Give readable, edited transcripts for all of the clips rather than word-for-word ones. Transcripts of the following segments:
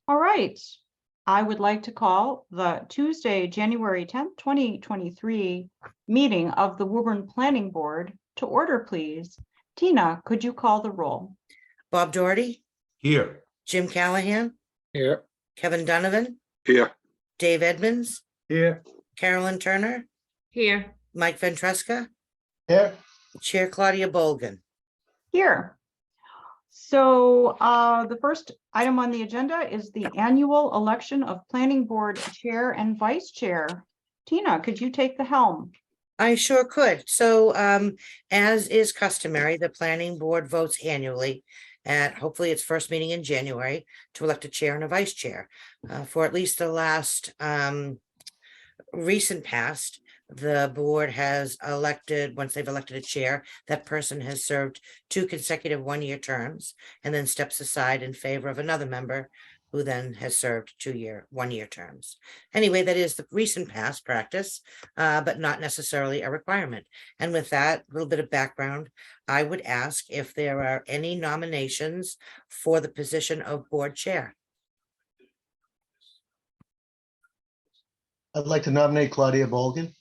All right. I would like to call the Tuesday, January 10th, 2023 meeting of the Woburn Planning Board to order, please. Tina, could you call the roll? Bob Doherty, Here. Jim Callahan, Here. Kevin Donovan, Here. Dave Edmonds, Here. Carolyn Turner, Here. Mike Ventresca, Here. Chair Claudia Bolgan. Here. So the first item on the agenda is the annual election of Planning Board Chair and Vice Chair. Tina, could you take the helm? I sure could. So as is customary, the planning board votes annually at hopefully its first meeting in January to elect a chair and a vice chair. For at least the last recent past, the board has elected, once they've elected a chair, that person has served 2 consecutive one-year terms and then steps aside in favor of another member who then has served 2-year, one-year terms. Anyway, that is the recent past practice, but not necessarily a requirement. And with that little bit of background, I would ask if there are any nominations for the position of board chair. I'd like to nominate Claudia Bolgan.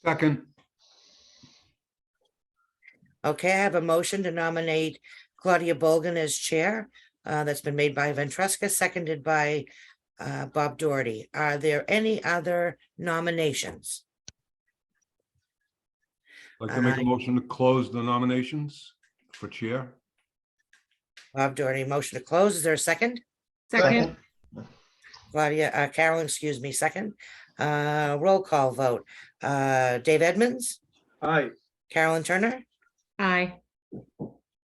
Second. Okay, I have a motion to nominate Claudia Bolgan as chair. That's been made by Ventresca, seconded by Bob Doherty. Are there any other nominations? I'd like to make a motion to close the nominations for chair. Bob Doherty, motion to close. Is there a second? Second. Claudia, Carolyn, excuse me, second. Roll call vote. Dave Edmonds, Aye. Carolyn Turner, Aye.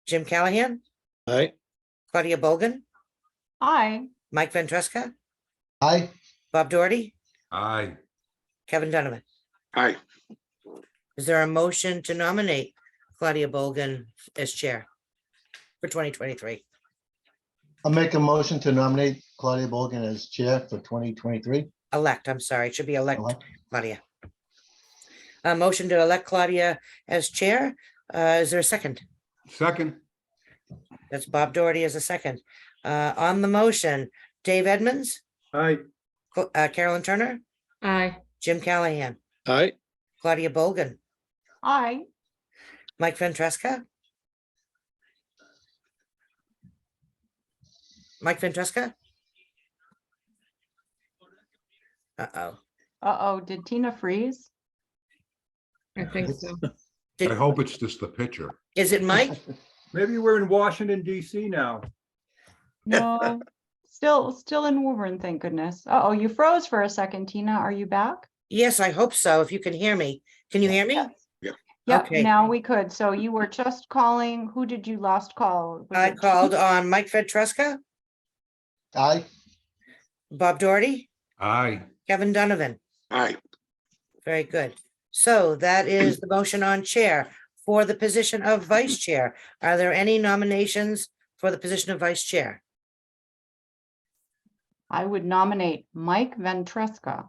Jim Callahan, Aye. Claudia Bolgan, Aye. Mike Ventresca, Aye. Bob Doherty, Aye. Kevin Donovan. Aye. Is there a motion to nominate Claudia Bolgan as chair for 2023? I'll make a motion to nominate Claudia Bolgan as chair for 2023. Elect, I'm sorry, it should be elect Elect. Claudia. A motion to elect Claudia as chair. Is there a second? Second. That's Bob Doherty as a second. On the motion, Dave Edmonds, Aye. Carolyn Turner, Aye. Jim Callahan, Aye. Claudia Bolgan, Aye. Mike Ventresca. Mike Ventresca? Uh-oh. Uh-oh, did Tina freeze? I think so. I hope it's just the picture. Is it Mike? Maybe we're in Washington DC now. No, still in Woburn, thank goodness. Uh-oh, you froze for a second, Tina. Are you back? Yes, I hope so. If you can hear me. Can you hear me? Yep, Okay. now we could. So you were just calling, who did you last call? Was I it- called on Mike Ventresca, Aye. Bob Doherty, Aye. Kevin Donovan. Aye. Very good. So that is the motion on chair. For the position of vice chair, are there any nominations for the position of vice chair? I would nominate Mike Ventresca.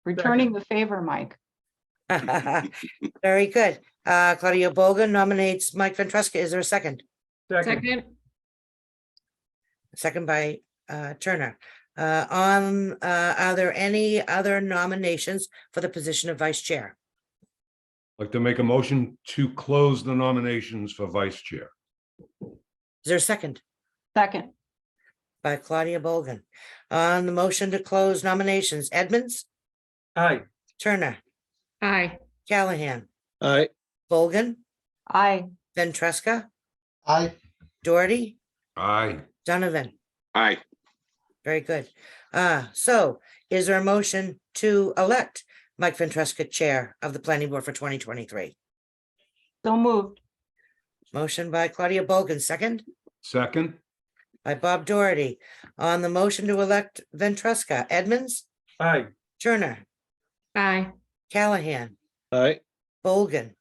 Returning the favor, Mike. Very good. Claudia Bolgan nominates Mike Ventresca. Is there a second? Second. Second by Turner. Are there any other nominations for the position of vice chair? I'd like to make a motion to close the nominations for vice chair. Is there a second? Second. By Claudia Bolgan. On the motion to close nominations, Edmonds, Aye. Turner, Aye. Callahan, Aye. Bolgan, Aye. Ventresca, Aye. Doherty, Aye. Donovan. Aye. Very good. So is there a motion to elect Mike Ventresca chair of the planning board for 2023? So moved. Motion by Claudia Bolgan, second Second. by Bob Doherty. On the motion to elect Ventresca, Edmonds, Aye. Turner, Aye. Callahan, Aye. Bolgan,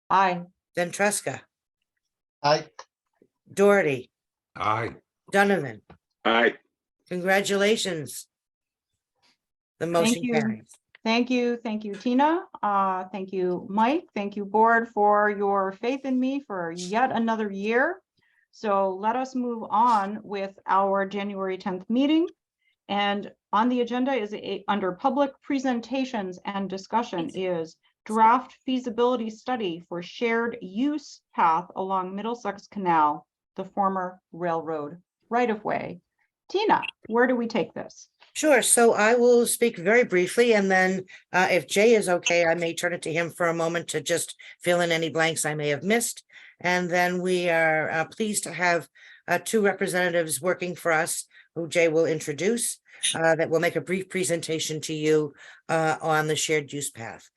Aye. Ventresca, Aye. Doherty, Aye. Donovan. Aye. Congratulations. The motion you. carries. Thank you, Tina. Thank you, Mike. Thank you, board, for your faith in me for yet another year. So let us move on with our January 10th meeting. And on the agenda is under public presentations and discussion is draft feasibility study for shared use path along Middlesex Canal, the former railroad right-of-way. Tina, where do we take this? Sure. So I will speak very briefly, and then if Jay is okay, I may turn it to him for a moment to just fill in any blanks I may have missed. And then we are pleased to have two representatives working for us, who Jay will introduce, that will make a brief presentation to you on the shared use path.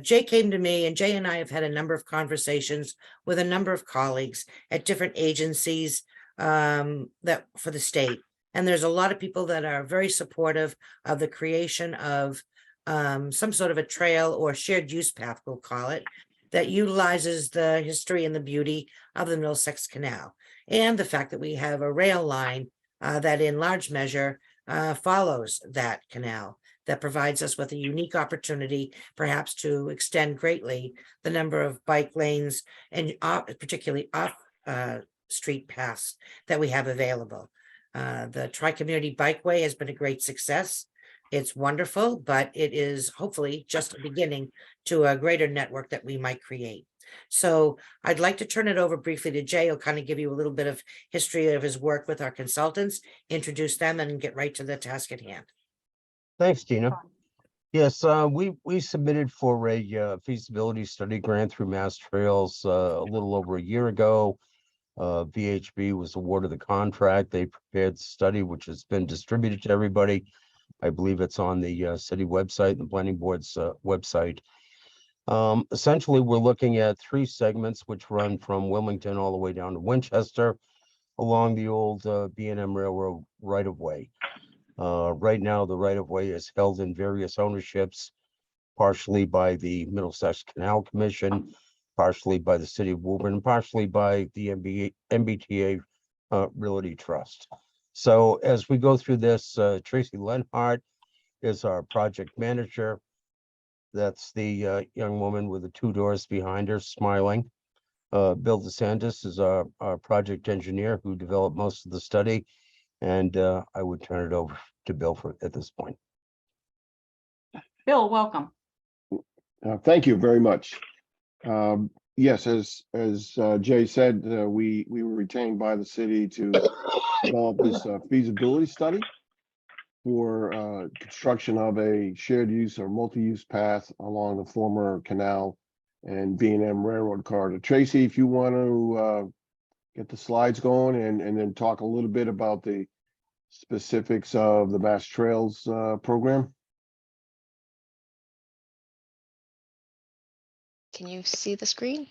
Jay came to me, and Jay and I have had a number of conversations with a number of colleagues at different agencies that for the state. And there's a lot of people that are very supportive of the creation of some sort of a trail or shared use path, we'll call it, that utilizes the history and the beauty of the Middlesex Canal, and the fact that we have a rail line that in large measure follows that canal, that provides us with a unique opportunity perhaps to extend greatly the number of bike lanes and particularly off street paths that we have available. The Tri-Community Bikeway has been a great success. It's wonderful, but it is hopefully just a beginning to a greater network that we might create. So I'd like to turn it over briefly to Jay. He'll kind of give you a little bit of history of his work with our consultants, introduce them, and get right to the task at hand. Thanks, Tina. Yes, we submitted for a feasibility study grant through Mass Trails a little over a year ago. VHB was awarded the contract. They prepared the study, which has been distributed to everybody. I believe it's on the city website and the planning board's website. Essentially, we're looking at three segments which run from Wilmington all the way down to Winchester along the old B&M Railroad right-of-way. Right now, the right-of-way is held in various ownerships, partially by the Middlesex Canal Commission, partially by the city of Woburn, and partially by the MBTA Realty Trust. So as we go through this, Tracy Lenhart is our project manager. That's the young woman with the two doors behind her smiling. Bill DeSantis is our project engineer who developed most of the study. And I would turn it over to Bill at this point. Bill, welcome. Thank you very much. Yes, as Jay said, we were retained by the city to develop this feasibility study for construction of a shared use or multi-use path along the former canal and B&M Railroad corridor. Tracy, if you want to get the slides going and then talk a little bit about the specifics of the Mass Trails program. Can you see the screen?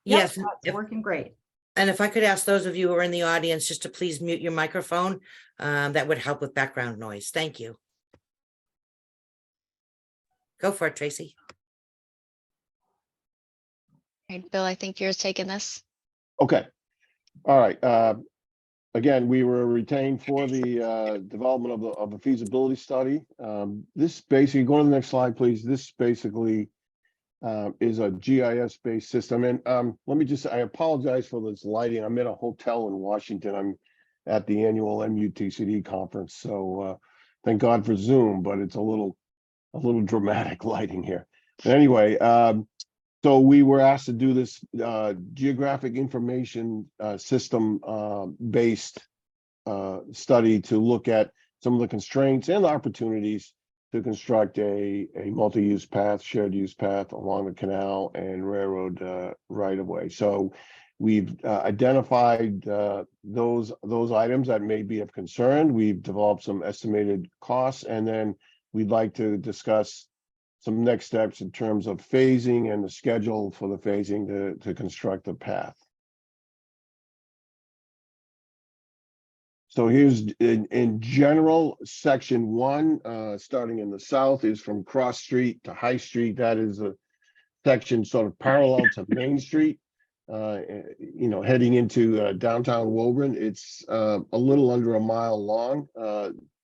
Yes. It's working great. And if I could ask those of you who are in the audience just to please mute your microphone, that would help with background noise. Thank you. Go for it, Tracy. All right, Bill, I think you're taking this. Okay. All right. Again, we were retained for the development of the feasibility study. This basically, go to the next slide, please. This basically is a GIS-based system. And let me just say, I apologize for this lighting. I'm in a hotel in Washington. I'm at the annual MUTCD conference. So thank God for Zoom, but it's a little dramatic lighting here. But anyway, so we were asked to do this geographic information system based study to look at some of the constraints and opportunities to construct a multi-use path, shared use path along the canal and railroad right of way. So we've identified those items that may be of concern. We've developed some estimated costs, and then we'd like to discuss some next steps in terms of phasing and the schedule for the phasing to construct the path. So here's in general, section 1, starting in the south, is from Cross Street to High Street. That is a section sort of parallel to Main Street, heading into downtown Woburn. It's a little under a mile long.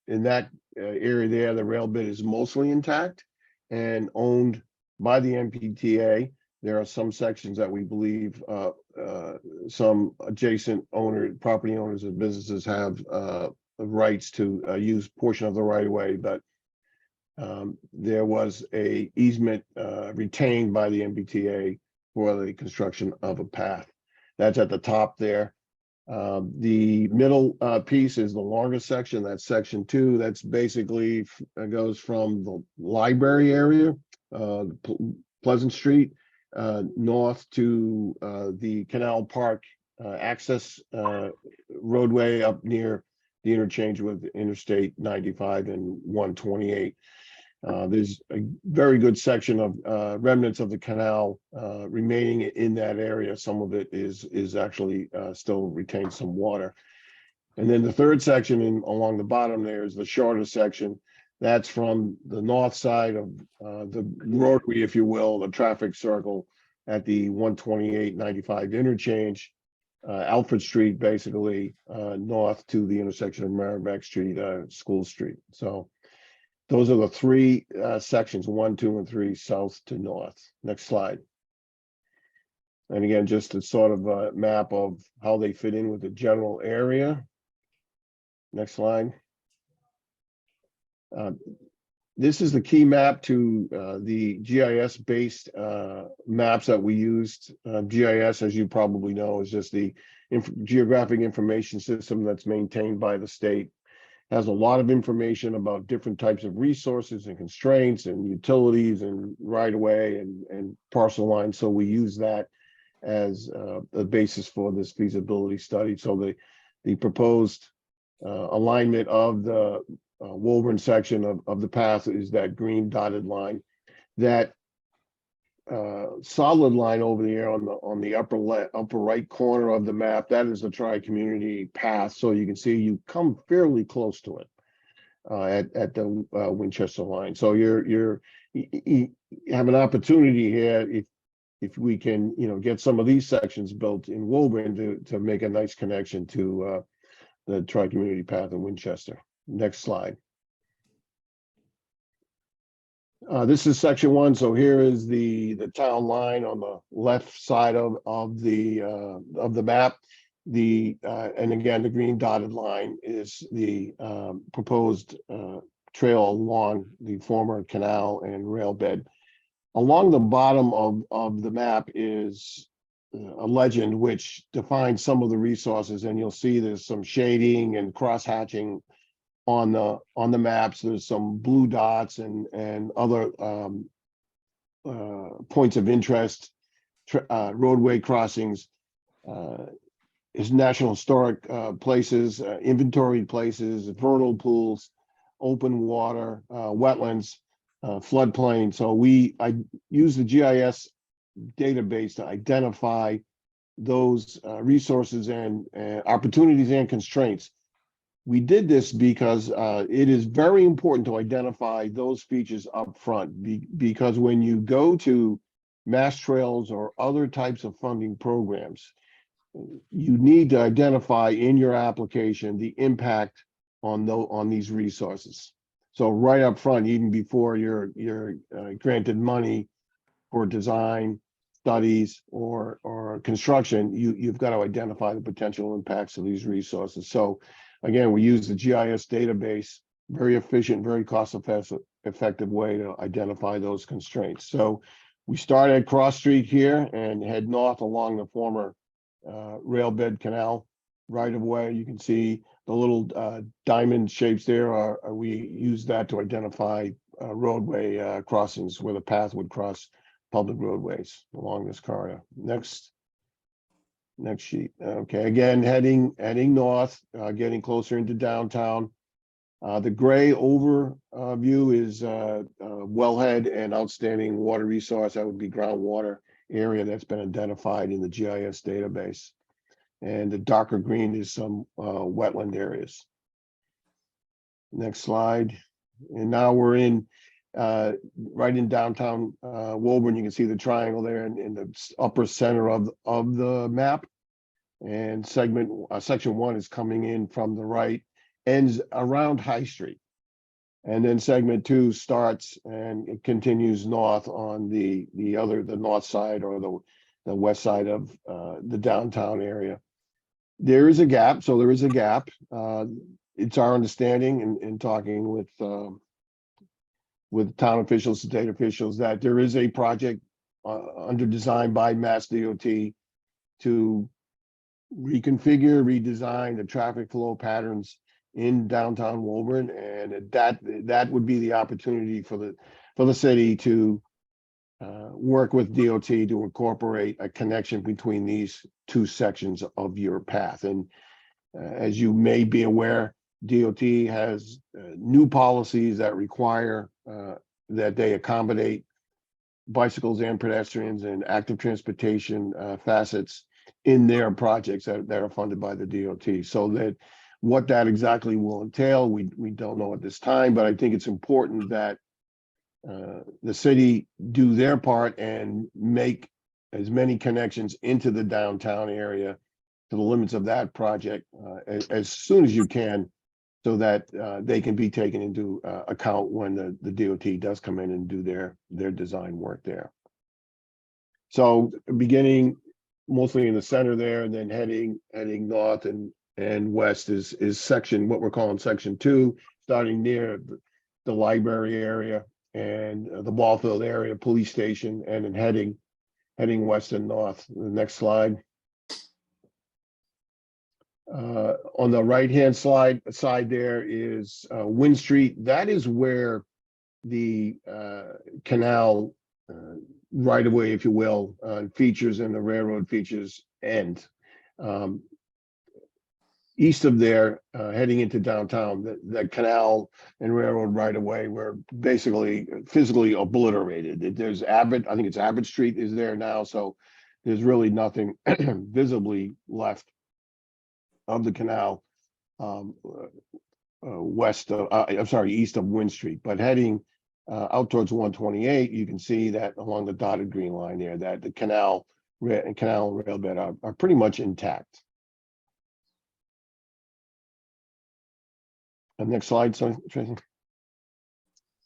In that area there, the rail bed is mostly intact. and owned by the MPTA. There are some sections that we believe some adjacent property owners and businesses have rights to use portion of the right of way, but there was a easement retained by the MBTA for the construction of a path. That's at the top there. The middle piece is the longest section. That's section 2. That's basically goes from the library area, Pleasant Street, north to the Canal Park access roadway up near the interchange with Interstate 95 and 128. There's a very good section of remnants of the canal remaining in that area. Some of it is actually still retains some water. And then the third section along the bottom there is the shorter section. That's from the north side of the rotary, if you will, the traffic circle at the 128-95 interchange, Alfred Street, basically north to the intersection of Merrimack Street, School Street. So those are the 3 sections, 1, 2, and 3, south to north. Next slide. And again, just a sort of a map of how they fit in with the general area. Next slide. This is the key map to the GIS-based maps that we used. GIS, as you probably know, is just the geographic information system that's maintained by the state. Has a lot of information about different types of resources and constraints and utilities and right-of-way and parcel lines. So we use that as the basis for this feasibility study. So the proposed alignment of the Woburn section of the path is that green dotted line. That solid line over there on the upper right corner of the map, that is the tri-community path. So you can see you come fairly close to it at the Winchester line. So you have an opportunity here if we can get some of these sections built in Woburn to make a nice connection to the tri-community path in Winchester. Next slide. This is section 1. So here is the town line on the left side of the map. And again, the green dotted line is the proposed trail along the former canal and rail bed. Along the bottom of the map is a legend which defines some of the resources, and you'll see there's some shading and cross hatching on the maps. There's some blue dots and other points of interest, roadway crossings, is national historic places, inventoried places, vernal pools, open water, wetlands, floodplain. So I use the GIS database to identify those resources and opportunities and constraints. We did this because it is very important to identify those features up front, because when you go to Mass Trails or other types of funding programs, you need to identify in your application the impact on these resources. So right up front, even before you're granted money for design, studies, or construction, you've got to identify the potential impacts of these resources. So again, we use the GIS database, very efficient, very cost-effective way to identify those constraints. So we start at Cross Street here and head north along the former rail bed canal right of way. You can see the little diamond shapes there. We use that to identify roadway crossings where the path would cross public roadways along this corridor. Next sheet. Okay, again, heading north, getting closer into downtown. The gray overview is wellhead and outstanding water resource. That would be groundwater area that's been identified in the GIS database. And the darker green is some wetland areas. Next slide. And now we're in right in downtown Woburn. You can see the triangle there in the upper center of the map. And section 1 is coming in from the right, ends around High Street. And then segment 2 starts and it continues north on the north side or the west side of the downtown area. There is a gap, so there is a gap. It's our understanding in talking with town officials, state officials, that there is a project under design by Mass DOT to reconfigure, redesign the traffic flow patterns in downtown Woburn, and that would be the opportunity for the city to work with DOT to incorporate a connection between these two sections of your path. And as you may be aware, DOT has new policies that require that they accommodate bicycles and pedestrians and active transportation facets in their projects that are funded by the DOT. So that what that exactly will entail, we don't know at this time, but I think it's important that the city do their part and make as many connections into the downtown area to the limits of that project as soon as you can, so that they can be taken into account when the DOT does come in and do their design work there. So beginning mostly in the center there, and then heading north and west is what we're calling section 2, starting near the library area and the ball field area, police station, and then heading west and north. The next slide. On the right-hand side there is Wynn Street. That is where the canal right of way, if you will, features and the railroad features end. East of there, heading into downtown, the canal and railroad right of way were basically physically obliterated. There's Abbott, I think it's Abbott Street is there now, so there's really nothing visibly left of the canal east of Wynn Street. But heading out towards 128, you can see that along the dotted green line there, that the canal and rail bed are pretty much intact. Next slide, sorry, Tracy.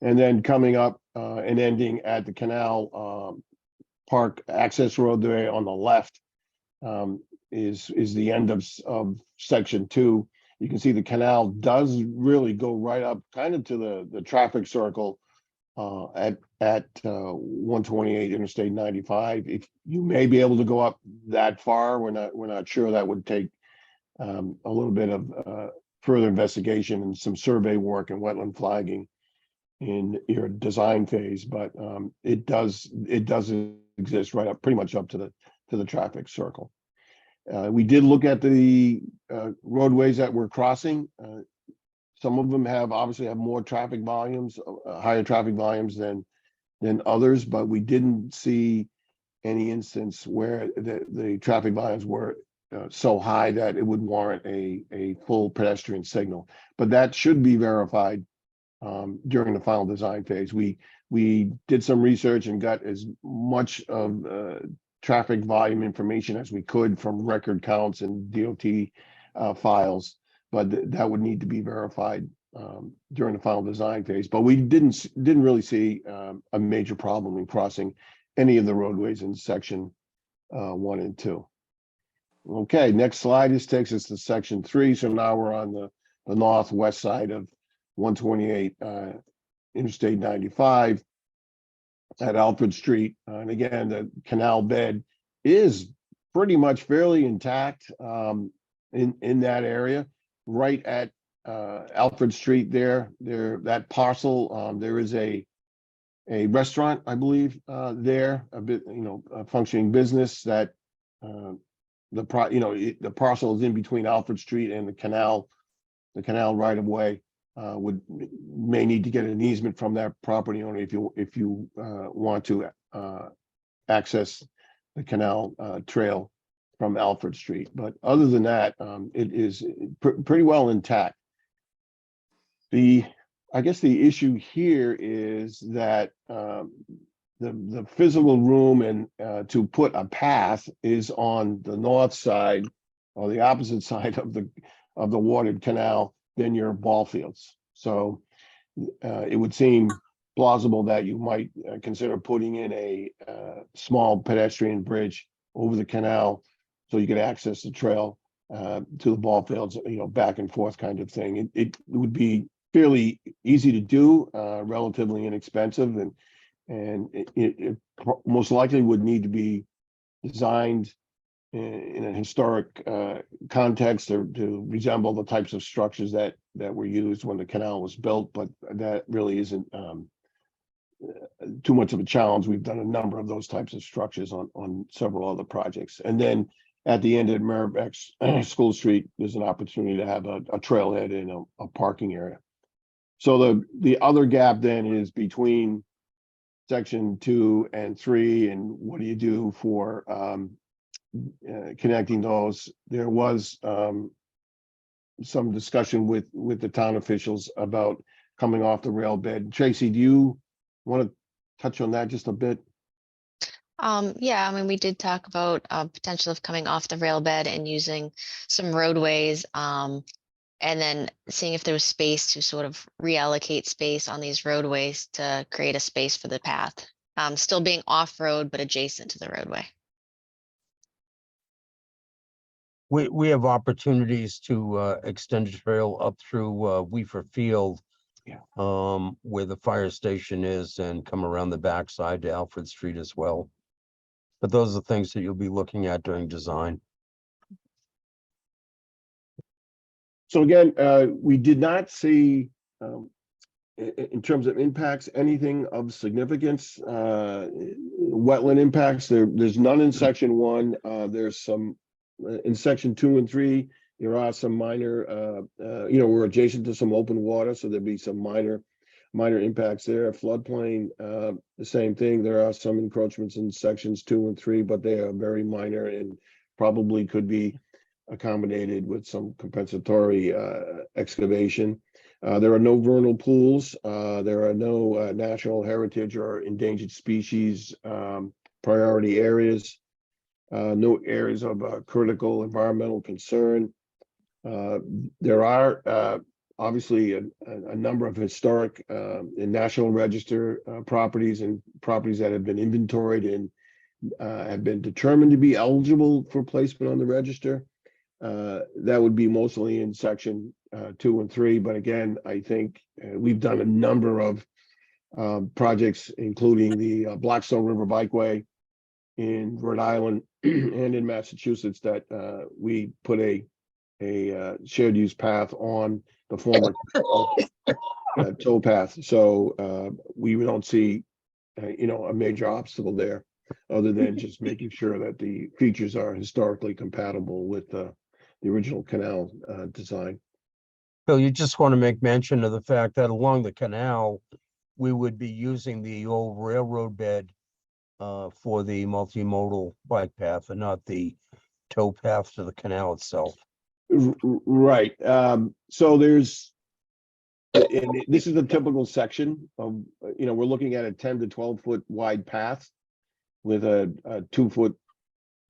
And then coming up and ending at the Canal Park access road there on the left is the end of section 2. You can see the canal does really go right up kind of to the traffic circle at 128 Interstate 95. If you may be able to go up that far, we're not sure. That would take a little bit of further investigation and some survey work and wetland flagging in your design phase, but it does exist right up, pretty much up to the traffic circle. We did look at the roadways that we're crossing. Some of them obviously have more traffic volumes, higher traffic volumes than others, but we didn't see any instance where the traffic volumes were so high that it would warrant a full pedestrian signal. But that should be verified during the final design phase. We did some research and got as much of traffic volume information as we could from record counts and DOT files, but that would need to be verified during the final design phase. But we didn't really see a major problem in crossing any of the roadways in section 1 and 2. Okay, next slide. This takes us to section 3. So now we're on the northwest side of 128 Interstate 95 at Alfred Street. And again, the canal bed is pretty much fairly intact in that area. Right at Alfred Street there, that parcel, there is a restaurant, I believe, there, a functioning business that the parcel is in between Alfred Street and the canal right of way. May need to get an easement from that property owner if you want to access the canal trail from Alfred Street. But other than that, it is pretty well intact. I guess the issue here is that the physical room and to put a path is on the north side or the opposite side of the watered canal than your ball fields. So it would seem plausible that you might consider putting in a small pedestrian bridge over the canal so you could access the trail to the ball fields, back and forth kind of thing. It would be fairly easy to do, relatively inexpensive, and it most likely would need to be designed in a historic context to resemble the types of structures that were used when the canal was built, but that really isn't too much of a challenge. We've done a number of those types of structures on several other projects. And then at the end of Merrimack School Street, there's an opportunity to have a trailhead and a parking area. So the other gap then is between section 2 and 3, and what do you do for connecting those? There was some discussion with the town officials about coming off the rail bed. Tracy, do you want to touch on that just a bit? Yeah, I mean, we did talk about potential of coming off the rail bed and using some roadways, and then seeing if there was space to sort of reallocate space on these roadways to create a space for the path. Still being off-road, but adjacent to the roadway. We have opportunities to extend the trail up through Weaver Field. Yeah. Where the fire station is, and come around the backside to Alfred Street as well. But those are things that you'll be looking at during design. So again, we did not see, in terms of impacts, anything of significance. Wetland impacts, there's none in section 1. There's some in section 2 and 3. There are some minor, we're adjacent to some open water, so there'd be some minor impacts there. Floodplain, the same thing. There are some encroachments in sections 2 and 3, but they are very minor and probably could be accommodated with some compensatory excavation. There are no vernal pools. There are no national heritage or endangered species priority areas. No areas of critical environmental concern. There are obviously a number of historic and National Register properties and properties that have been inventoried and have been determined to be eligible for placement on the register. That would be mostly in section 2 and 3. But again, I think we've done a number of projects, including the Blackstone River Bikeway in Rhode Island and in Massachusetts, that we put a shared use path on the former tow path. So we don't see a major obstacle there, other than just making sure that the features are historically compatible with the original canal design. Bill, you just want to make mention of the fact that along the canal, we would be using the old railroad bed for the multimodal bike path and not the tow path to the canal itself. Right. So there's, and this is a typical section of, we're looking at a 10 to 12 foot wide path with a 2 foot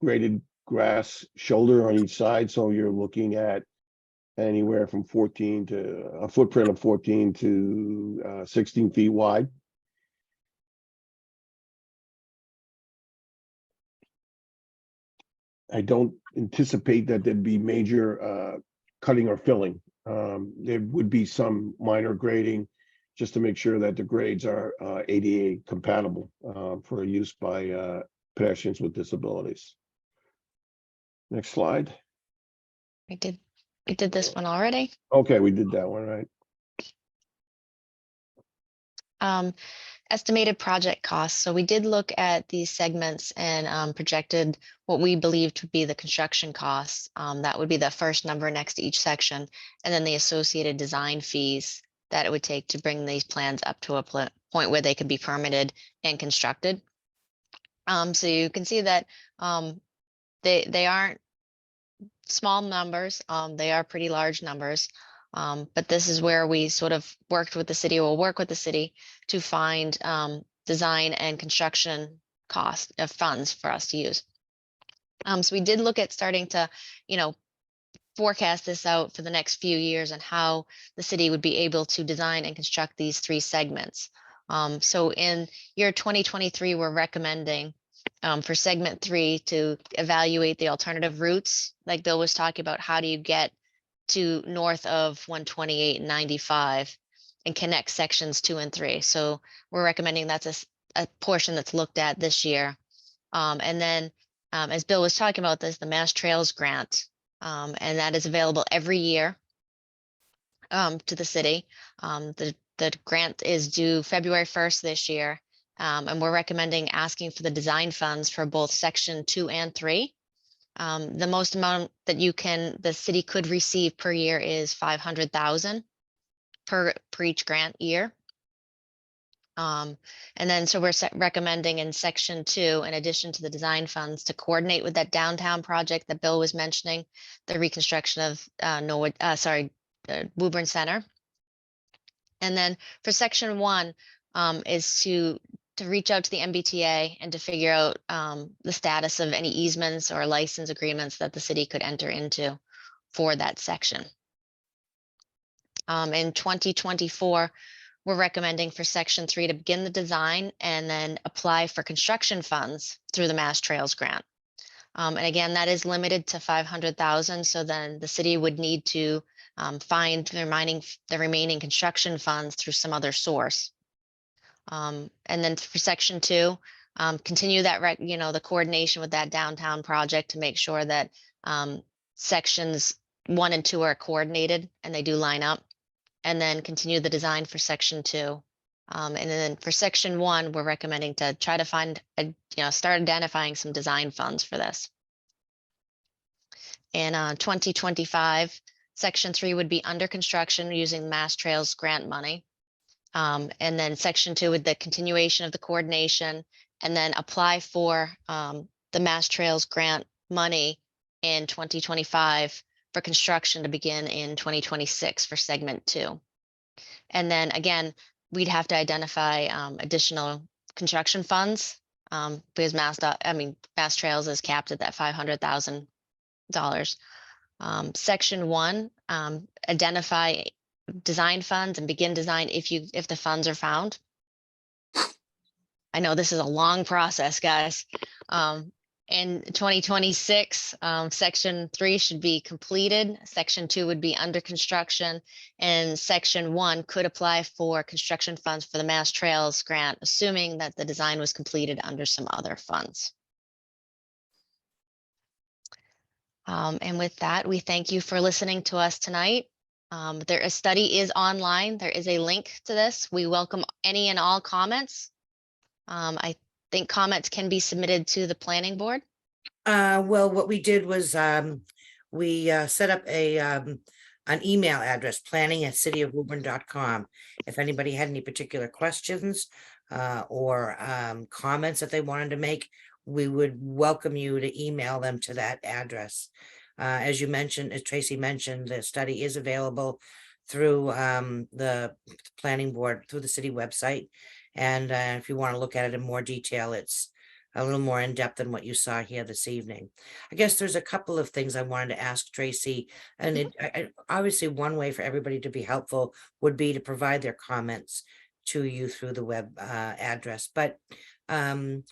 graded grass shoulder on each side. So you're looking at anywhere from 14 to a footprint of 14 to 16 feet wide. I don't anticipate that there'd be major cutting or filling. There would be some minor grading just to make sure that the grades are ADA compatible for use by pedestrians with disabilities. Next slide. We did this one already. Okay, we did that one, right? Estimated project costs. So we did look at these segments and projected what we believed to be the construction costs. That would be the first number next to each section, and then the associated design fees that it would take to bring these plans up to a point where they could be permitted and constructed. So you can see that they aren't small numbers. They are pretty large numbers. But this is where we sort of worked with the city, or work with the city to find design and construction cost of funds for us to use. So we did look at starting to, forecast this out for the next few years and how the city would be able to design and construct these 3 segments. So in year 2023, we're recommending for segment 3 to evaluate the alternative routes. Like Bill was talking about, how do you get to north of 128 and 95 and connect sections 2 and 3? So we're recommending that's a portion that's looked at this year. And then as Bill was talking about, there's the Mass Trails Grant, and that is available every year to the city. The grant is due February 1st this year, and we're recommending asking for the design funds for both section 2 and 3. The most amount that the city could receive per year is 500,000 per each grant year. And then so we're recommending in section 2, in addition to the design funds, to coordinate with that downtown project that Bill was mentioning, the reconstruction of Woburn Center. And then for section 1 is to reach out to the MBTA and to figure out the status of any easements or license agreements that the city could enter into for that section. In 2024, we're recommending for section 3 to begin the design and then apply for construction funds through the Mass Trails Grant. And again, that is limited to 500,000. So then the city would need to find the remaining construction funds through some other source. And then for section 2, continue that, the coordination with that downtown project to make sure that sections 1 and 2 are coordinated and they do line up. And then continue the design for section 2. And then for section 1, we're recommending to try to find, start identifying some design funds for this. In 2025, section 3 would be under construction using Mass Trails grant money. And then section 2 with the continuation of the coordination, and then apply for the Mass Trails grant money in 2025 for construction to begin in 2026 for segment 2. And then again, we'd have to identify additional construction funds because Mass Trails is capped at that $500,000. Section 1, identify design funds and begin design if the funds are found. I know this is a long process, guys. In 2026, section 3 should be completed. Section 2 would be under construction, and section 1 could apply for construction funds for the Mass Trails grant, assuming that the design was completed under some other funds. And with that, we thank you for listening to us tonight. A study is online. There is a link to this. We welcome any and all comments. I think comments can be submitted to the planning board. Well, what we did was we set up an email address, planning@cityofwoburn.com. If anybody had any particular questions or comments that they wanted to make, we would welcome you to email them to that address. As you mentioned, as Tracy mentioned, the study is available through the planning board, through the city website. And if you want to look at it in more detail, it's a little more in depth than what you saw here this evening. I guess there's a couple of things I wanted to ask Tracy, and obviously one way for everybody to be helpful would be to provide their comments to you through the web address. But in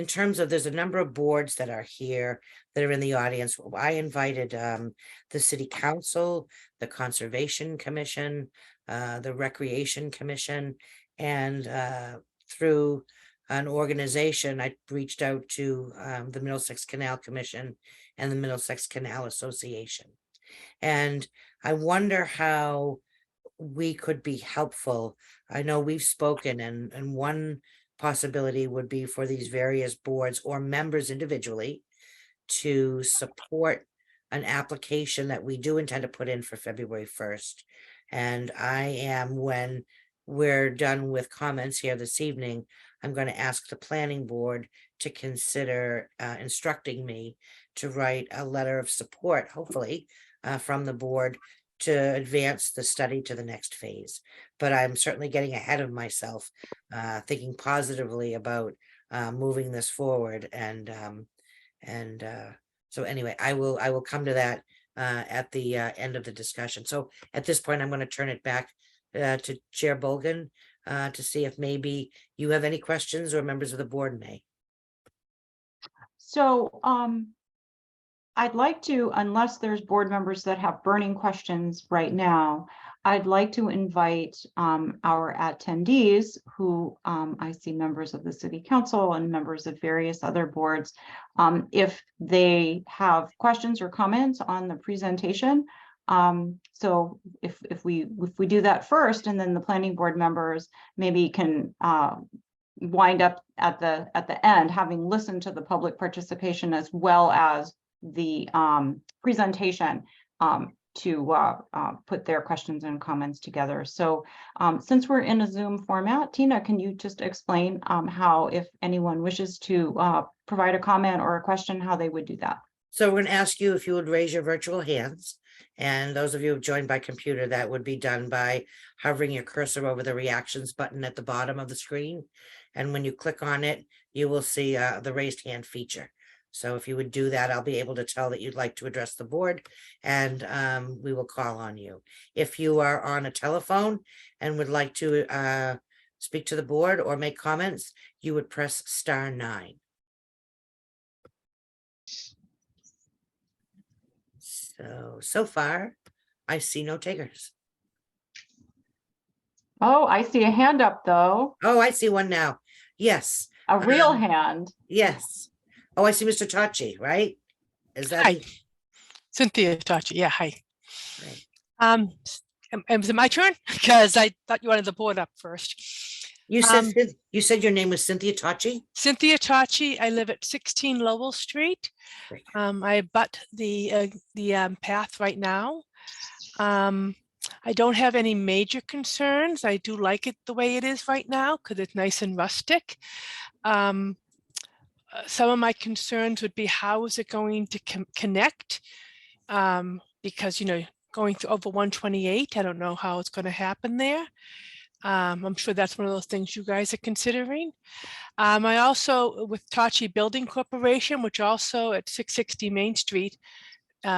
terms of, there's a number of boards that are here that are in the audience. I invited the City Council, the Conservation Commission, the Recreation Commission, and through an organization, I reached out to the Middlesex Canal Commission and the Middlesex Canal Association. And I wonder how we could be helpful. I know we've spoken, and one possibility would be for these various boards or members individually to support an application that we do intend to put in for February 1st. And when we're done with comments here this evening, I'm going to ask the planning board to consider instructing me to write a letter of support, hopefully, from the board to advance the study to the next phase. But I'm certainly getting ahead of myself, thinking positively about moving this forward. And so anyway, I will come to that at the end of the discussion. So at this point, I'm going to turn it back to Chair Bolgan to see if maybe you have any questions or members of the board may. So, I'd like to, unless there's board members that have burning questions right now, I'd like to invite our attendees who I see members of the city council and members of various other boards. If they have questions or comments on the presentation. So if we do that first, and then the planning board members maybe can wind up at the end, having listened to the public participation as well as the presentation to put their questions and comments together. So since we're in a Zoom format, Tina, can you just explain how, if anyone wishes to provide a comment or a question, how they would do that? So we're going to ask you if you would raise your virtual hands. And those of you who have joined by computer, that would be done by hovering your cursor over the reactions button at the bottom of the screen. And when you click on it, you will see the raised hand feature. So if you would do that, I'll be able to tell that you'd like to address the board, and we will call on you. If you are on a telephone and would like to speak to the board or make comments, you would press *9. So far, I see no takers. Oh, I see a hand up though, Oh, I see one now. Yes, a real hand. yes. Oh, I see Mr. Tachi, right? Is that? Hi, Cynthia Tachi. Yeah, hi. Right. Is it my turn? Because I thought you wanted the board up first. You said you said your name was Cynthia Tachi? Cynthia Tachi. I live at 16 Lowell Street. Great. I abut the path right now. I don't have any major concerns. I do like it the way it is right now because it's nice and rustic. Some of my concerns would be, how is it going to connect? Because, you know, going through over 128, I don't know how it's going to happen there. I'm sure that's one of those things you guys are considering. I also, with Tachi Building Corporation, which also at 660 Main Street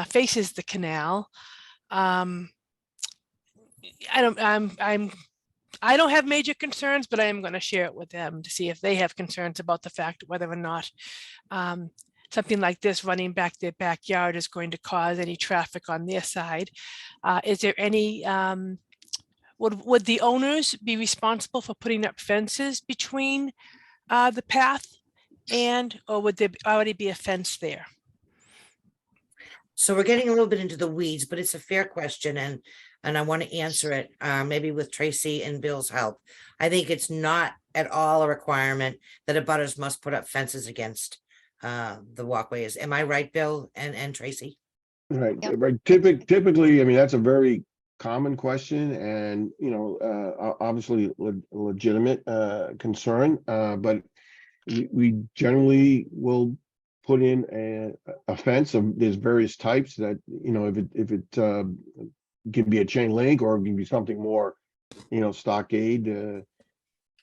faces the canal. I don't have major concerns, but I am going to share it with them to see if they have concerns about the fact whether or not something like this running back their backyard is going to cause any traffic on their side. Is there any, would the owners be responsible for putting up fences between the path or would there already be a fence there? So we're getting a little bit into the weeds, but it's a fair question, and I want to answer it maybe with Tracy and Bill's help. I think it's not at all a requirement that abutters must put up fences against the walkways. Am I right, Bill and Tracy? Right, Yep. right. Typically, I mean, that's a very common question and, you know, obviously legitimate concern, but we generally will put in a fence of, there's various types that, you know, if it can be a chain link or it can be something more, you know, stockade, you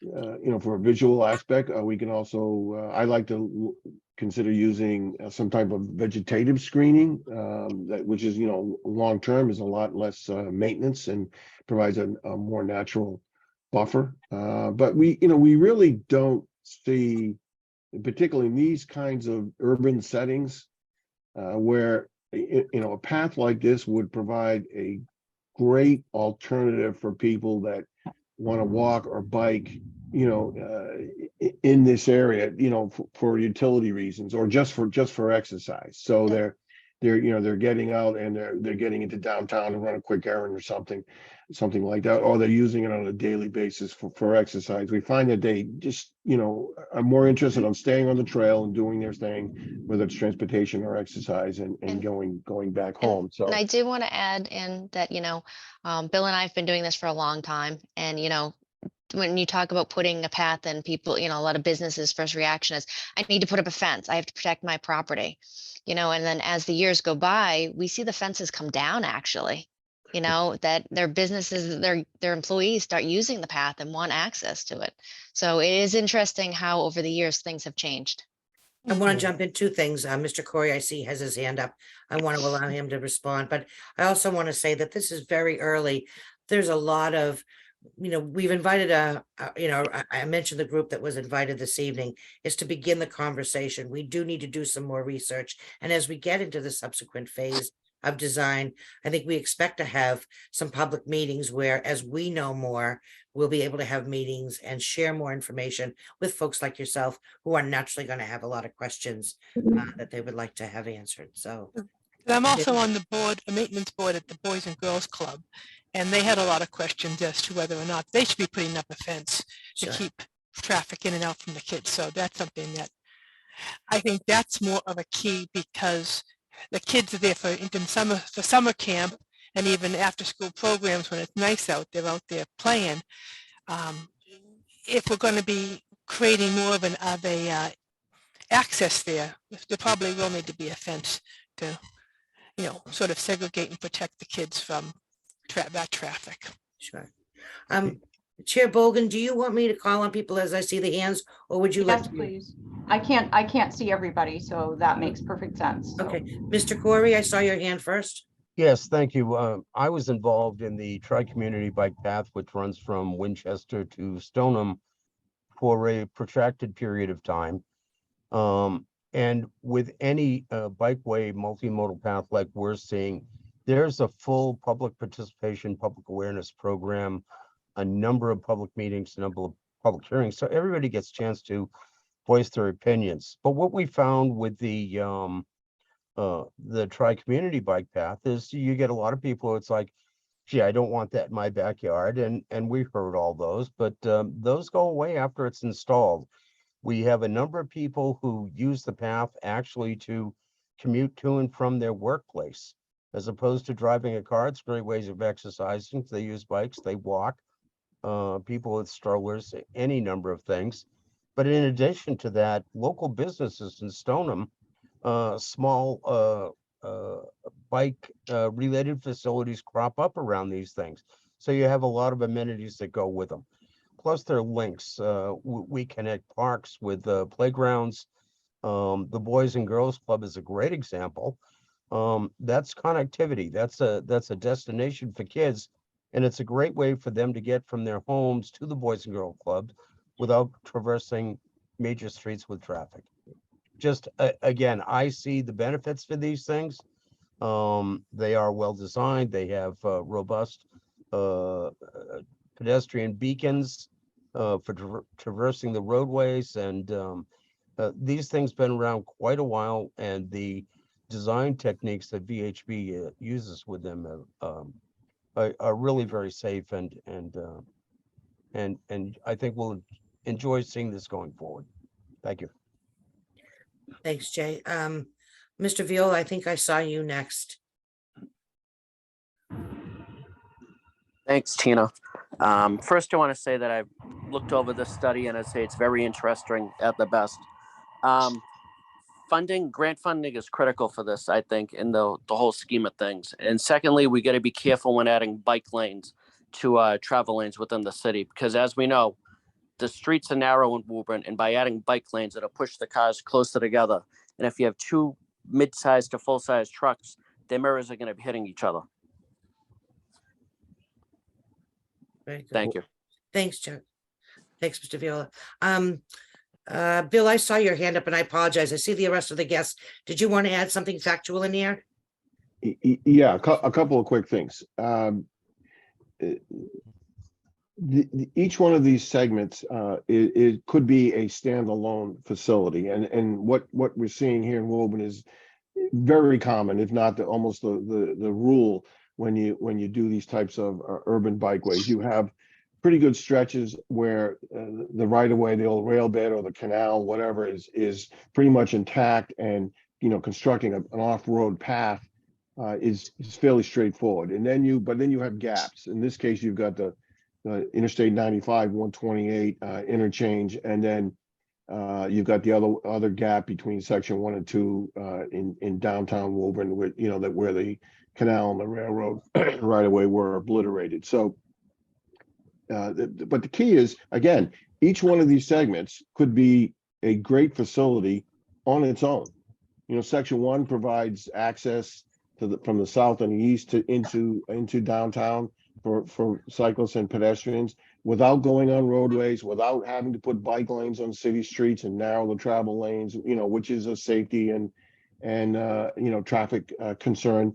know, for a visual aspect. We can also, I like to consider using some type of vegetative screening, which is, you know, long-term is a lot less maintenance and provides a more natural buffer. But we, you know, we really don't see, particularly in these kinds of urban settings, where, you know, a path like this would provide a great alternative for people that want to walk or bike, you know, in this area, you know, for utility reasons or just for exercise. So they're you know, they're getting out and they're getting into downtown to run a quick errand or something like that, or they're using it on a daily basis for exercise. We find that they just, you know, are more interested in staying on the trail and doing their thing, whether it's transportation or exercise and going back home. So And I do want to add in that, you know, Bill and I have been doing this for a long time. And, you know, when you talk about putting a path in, people, you know, a lot of businesses' first reaction is, I need to put up a fence. I have to protect my property, you know, and then as the years go by, we see the fences come down actually, you know, that their businesses, their employees start using the path and want access to it. So it is interesting how over the years things have changed. I want Mhm. to jump in two things. Mr. Corey, I see has his hand up. I want to allow him to respond, but I also want to say that this is very early. There's a lot of, we've invited I mentioned the group that was invited this evening is to begin the conversation. We do need to do some more research. And as we get into the subsequent phase of design, I think we expect to have some public meetings where, as we know more, we'll be able to have meetings and share more information with folks like yourself who are naturally going to have a lot of questions that they would like to have answered. So And I'm also on the board, a maintenance board at the Boys and Girls Club, and they had a lot of questions as to whether or not they should be putting up a fence to sure. keep traffic in and out from the kids. So that's something that I think that's more of a key, because the kids are there for summer camp and even after school programs when it's nice out, they're out there playing. If we're going to be creating more of a access there probably will need to be a fence to, sort of segregate and protect the kids from that traffic. Sure. Chair Bogan, do you want me to call on people as I see the hands, or would you like Yes, to? please. I can't see everybody, so that makes perfect sense. So. Okay, Mr. Corey, I saw your hand first. Yes, thank you. I was involved in the Tri-Community Bike Path, which runs from Winchester to Stoneham for a protracted period of time. And with any bikeway multimodal path like we're seeing, there's a full public participation, public awareness program, a number of public meetings, a number of public hearings, so everybody gets a chance to voice their opinions. But what we found with the Tri-Community Bike Path is you get a lot of people, it's like, gee, I don't want that in my backyard, and we've heard all those, but those go away after it's installed. We have a number of people who use the path actually to commute to and from their workplace, as opposed to driving a car. It's great ways of exercising. They use bikes, they walk, people with strollers, any number of things. But in addition to that, local businesses in Stoneham, small bike related facilities crop up around these things. So you have a lot of amenities that go with them. Plus there are links. We connect parks with playgrounds. The Boys and Girls Club is a great example. That's connectivity. That's a destination for kids. And it's a great way for them to get from their homes to the Boys and Girls Club without traversing major streets with traffic. Just again, I see the benefits for these things. They are well designed. They have robust pedestrian beacons for traversing the roadways, and these things been around quite a while, and the design techniques that VHB uses with them are really very safe, and I think we'll enjoy seeing this going forward. Thank you. Thanks, Jay. Mr. Viola, I think I saw you next. Thanks, Tina. First, I want to say that I've looked over this study and I'd say it's very interesting at the best. Grant funding is critical for this, I think, in the whole scheme of things. And secondly, we got to be careful when adding bike lanes to travel lanes within the city, because as we know, the streets are narrow in Woburn, and by adding bike lanes, it'll push the cars closer together. And if you have two mid-sized to full-size trucks, their mirrors are going to be hitting each other. Very good. Thank you. Thanks, Chuck. Thanks, Mr. Viola. Bill, I saw your hand up and I apologize. I see the rest of the guests. Did you want to add something factual in here? Yeah, a couple of quick things. Each one of these segments, it could be a standalone facility, and what we're seeing here in Woburn is very common, if not almost the rule when you do these types of urban bikeways. You have pretty good stretches where the right of way, the old rail bed or the canal, whatever, is pretty much intact, and constructing an off-road path is fairly straightforward. And then you have gaps. In this case, you've got the Interstate 95, 128 interchange, and then you've got the other gap between section 1 and 2 in downtown Woburn, where where the canal and the railroad right away were obliterated. So, but the key is, again, each one of these segments could be a great facility on its own. You know, section 1 provides access to from the south and the east into downtown for cyclists and pedestrians without going on roadways, without having to put bike lanes on city streets and narrow the travel lanes, you know, which is a safety and you know, traffic concern.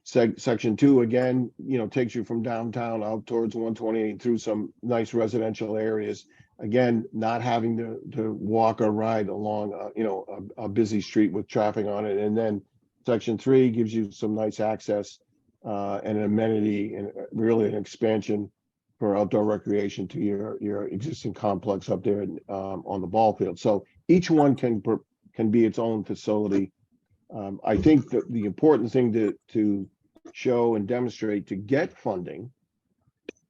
Section 2, again, you know, takes you from downtown out towards 128 through some nice residential areas. Again, not having to walk or ride along, you know, a busy street with traffic on it. And then section 3 gives you some nice access and an amenity and really an expansion for outdoor recreation to your existing complex up there on the ball field. So each one can be its own facility. I think that the important thing to show and demonstrate to get funding,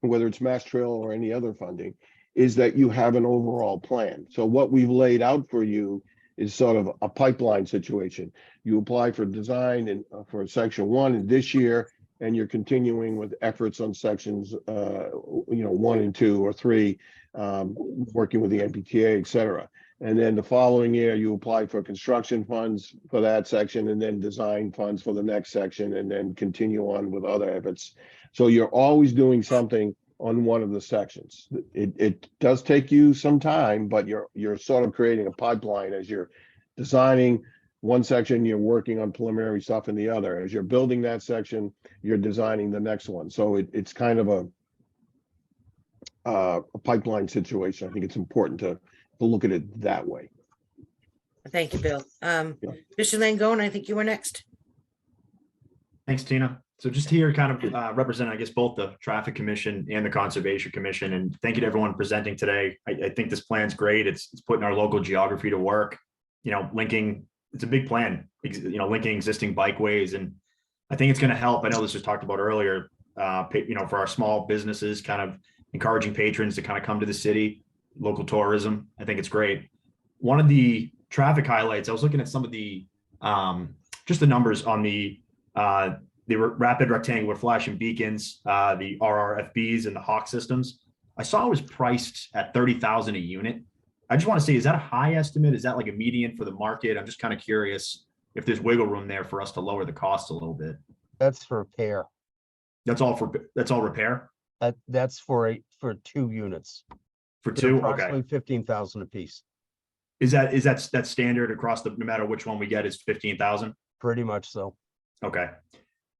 whether it's Mass Trail or any other funding, is that you have an overall plan. So what we've laid out for you is sort of a pipeline situation. You apply for design and for section 1 this year, and you're continuing with efforts on sections, you know, 1 and 2 or 3, working with the MBTA, et cetera. And then the following year, you apply for construction funds for that section, and then design funds for the next section, and then continue on with other efforts. So you're always doing something on one of the sections. It does take you some time, but you're sort of creating a pipeline as you're designing one section, you're working on preliminary stuff in the other. As you're building that section, you're designing the next one. So it's kind of a pipeline situation. I think it's important to look at it that way. Thank you, Bill. Mr. Langone, I think you were next. Thanks, Tina. So just here kind of represent, I guess, both the Traffic Commission and the Conservation Commission. And thank you to everyone presenting today. I think this plan's great. It's putting our local geography to work, you know, it's a big plan, you know, linking existing bikeways. And I think it's going to help. I know this was talked about earlier, you know, for our small businesses, kind of encouraging patrons to kind of come to the city, local tourism. I think it's great. One of the traffic highlights, I was looking at some of the, just the numbers on the rapid rectangular flashing beacons, the RRFBs and the Hawk systems. I saw it was priced at 30,000 a unit. I just want to say, is that a high estimate? Is that like a median for the market? I'm just kind of curious if there's wiggle room there for us to lower the cost a little bit. That's for repair. That's all repair? That's for 2 units. For They're 2? approximately Okay. 15,000 apiece. Is that standard across no matter which one we get is 15,000? Pretty much so. Okay.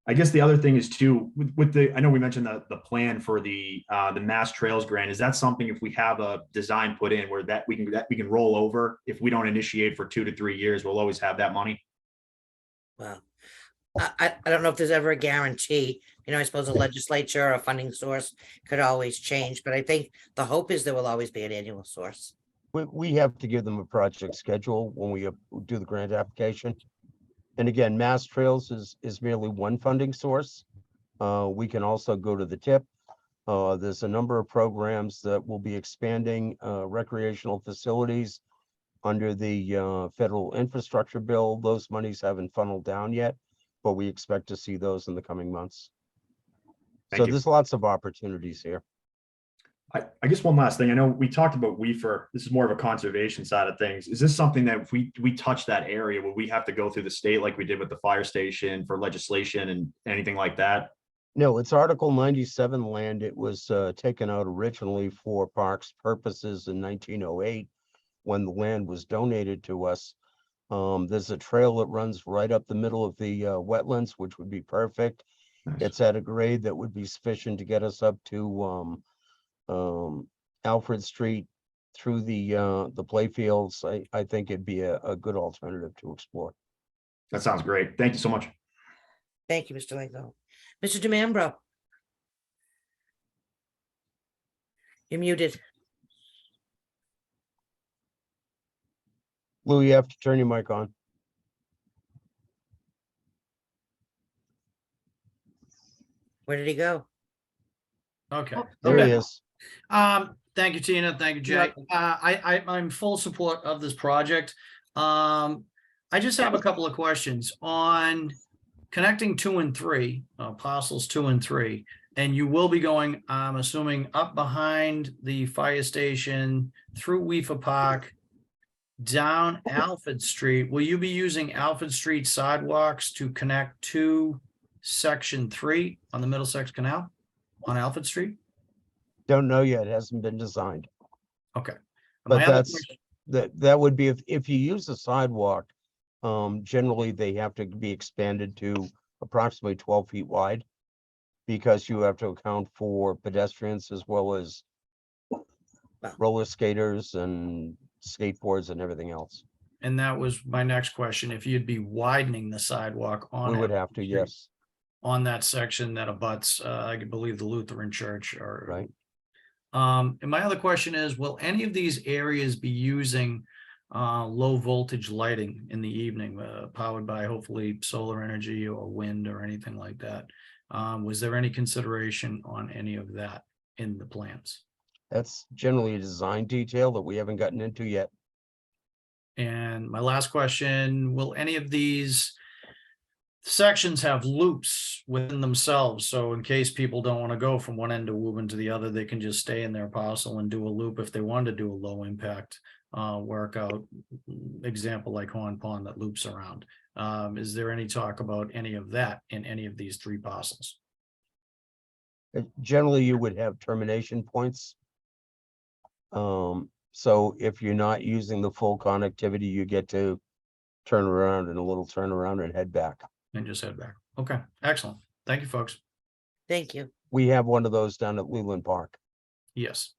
I guess the other thing is too, with the, I know we mentioned the plan for the Mass Trails grant. Is that something, if we have a design put in where that we can roll over, if we don't initiate for 2 to 3 years, we'll always have that money? Well, I don't know if there's ever a guarantee. You know, I suppose a legislature or a funding source could always change, but I think the hope is there will always be an annual source. We have to give them a project schedule when we do the grant application. And again, Mass Trails is merely one funding source. We can also go to the TIP. There's a number of programs that will be expanding recreational facilities under the federal infrastructure bill. Those monies haven't funneled down yet, but we expect to see those in the coming months. Thank So you. there's lots of opportunities here. I guess one last thing. I know we talked about WEFR. This is more of a conservation side of things. Is this something that if we touch that area, will we have to go through the state like we did with the fire station for legislation and anything like that? No, it's Article 97 land. It was taken out originally for parks purposes in 1908 when the land was donated to us. There's a trail that runs right up the middle of the wetlands, which would be perfect. Nice. It's at a grade that would be sufficient to get us up to Alfred Street through the playfields. I think it'd be a good alternative to explore. That sounds great. Thank you so much. Thank you, Mr. Langone. Mr. DeMambro. You're muted. Lou, you have to turn your mic on. Where did he go? Okay. There he is. Thank you, Tina. Thank you, Jay. I'm full support of this project. I just have a couple of questions on connecting 2 and 3, parcels 2 and 3, and you will be going, I'm assuming, up behind the fire station through Weaver Park down Alfred Street, will you be using Alfred Street sidewalks to connect to section 3 on the Middlesex Canal on Alfred Street? Don't know yet, hasn't been designed. Okay. But My other that's, question- that would be if you use a sidewalk, generally they have to be expanded to approximately 12 feet wide. Because you have to account for pedestrians as well as roller skaters and skateboards and everything else. And that was my next question. If you'd be widening the sidewalk on We would Alfred have to, Street, yes, on that section that abuts, I believe, the Lutheran Church or. right? And my other question is, will any of these areas be using low voltage lighting in the evening, powered by hopefully solar energy or wind or anything like that? Was there any consideration on any of that in the plans? That's generally a design detail that we haven't gotten into yet. And my last question, will any of these sections have loops within themselves? So in case people don't want to go from one end of Woburn to the other, they can just stay in their parcel and do a loop if they want to do a low impact workout, example like Horn Pond that loops around. Is there any talk about any of that in any of these 3 parcels? Generally, you would have termination points. So if you're not using the full connectivity, you get to turn around and a little turnaround and head back. And just head back. Okay, excellent. Thank you, folks. Thank you. We have one of those down at Leland Park. Yes.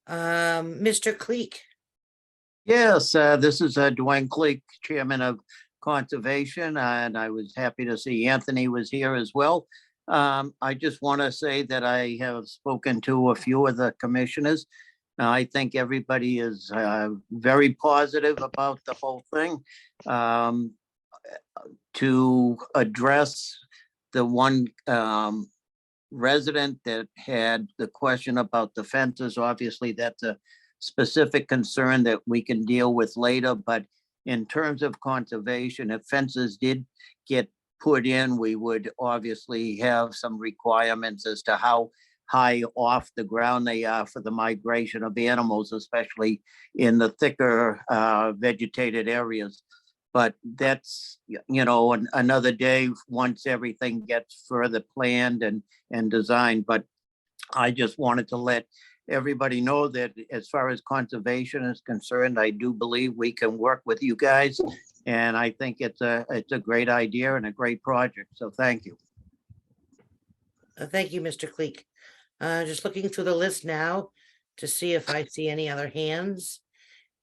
Mr. Cleek, Yes, this is Dwayne Cleek, Chairman of Conservation, and I was happy to see Anthony was here as well. I just want to say that I have spoken to a few of the commissioners. I think everybody is very positive about the whole thing. To address the one resident that had the question about the fences, obviously that's a specific concern that we can deal with later, but in terms of conservation, if fences did get put in, we would obviously have some requirements as to how high off the ground they are for the migration of animals, especially in the thicker vegetated areas. But that's, another day once everything gets further planned and designed. But I just wanted to let everybody know that as far as conservation is concerned, I do believe we can work with you guys. And I think it's a great idea and a great project. So thank you. thank you, Mr. Cleek. Just looking through the list now to see if I see any other hands.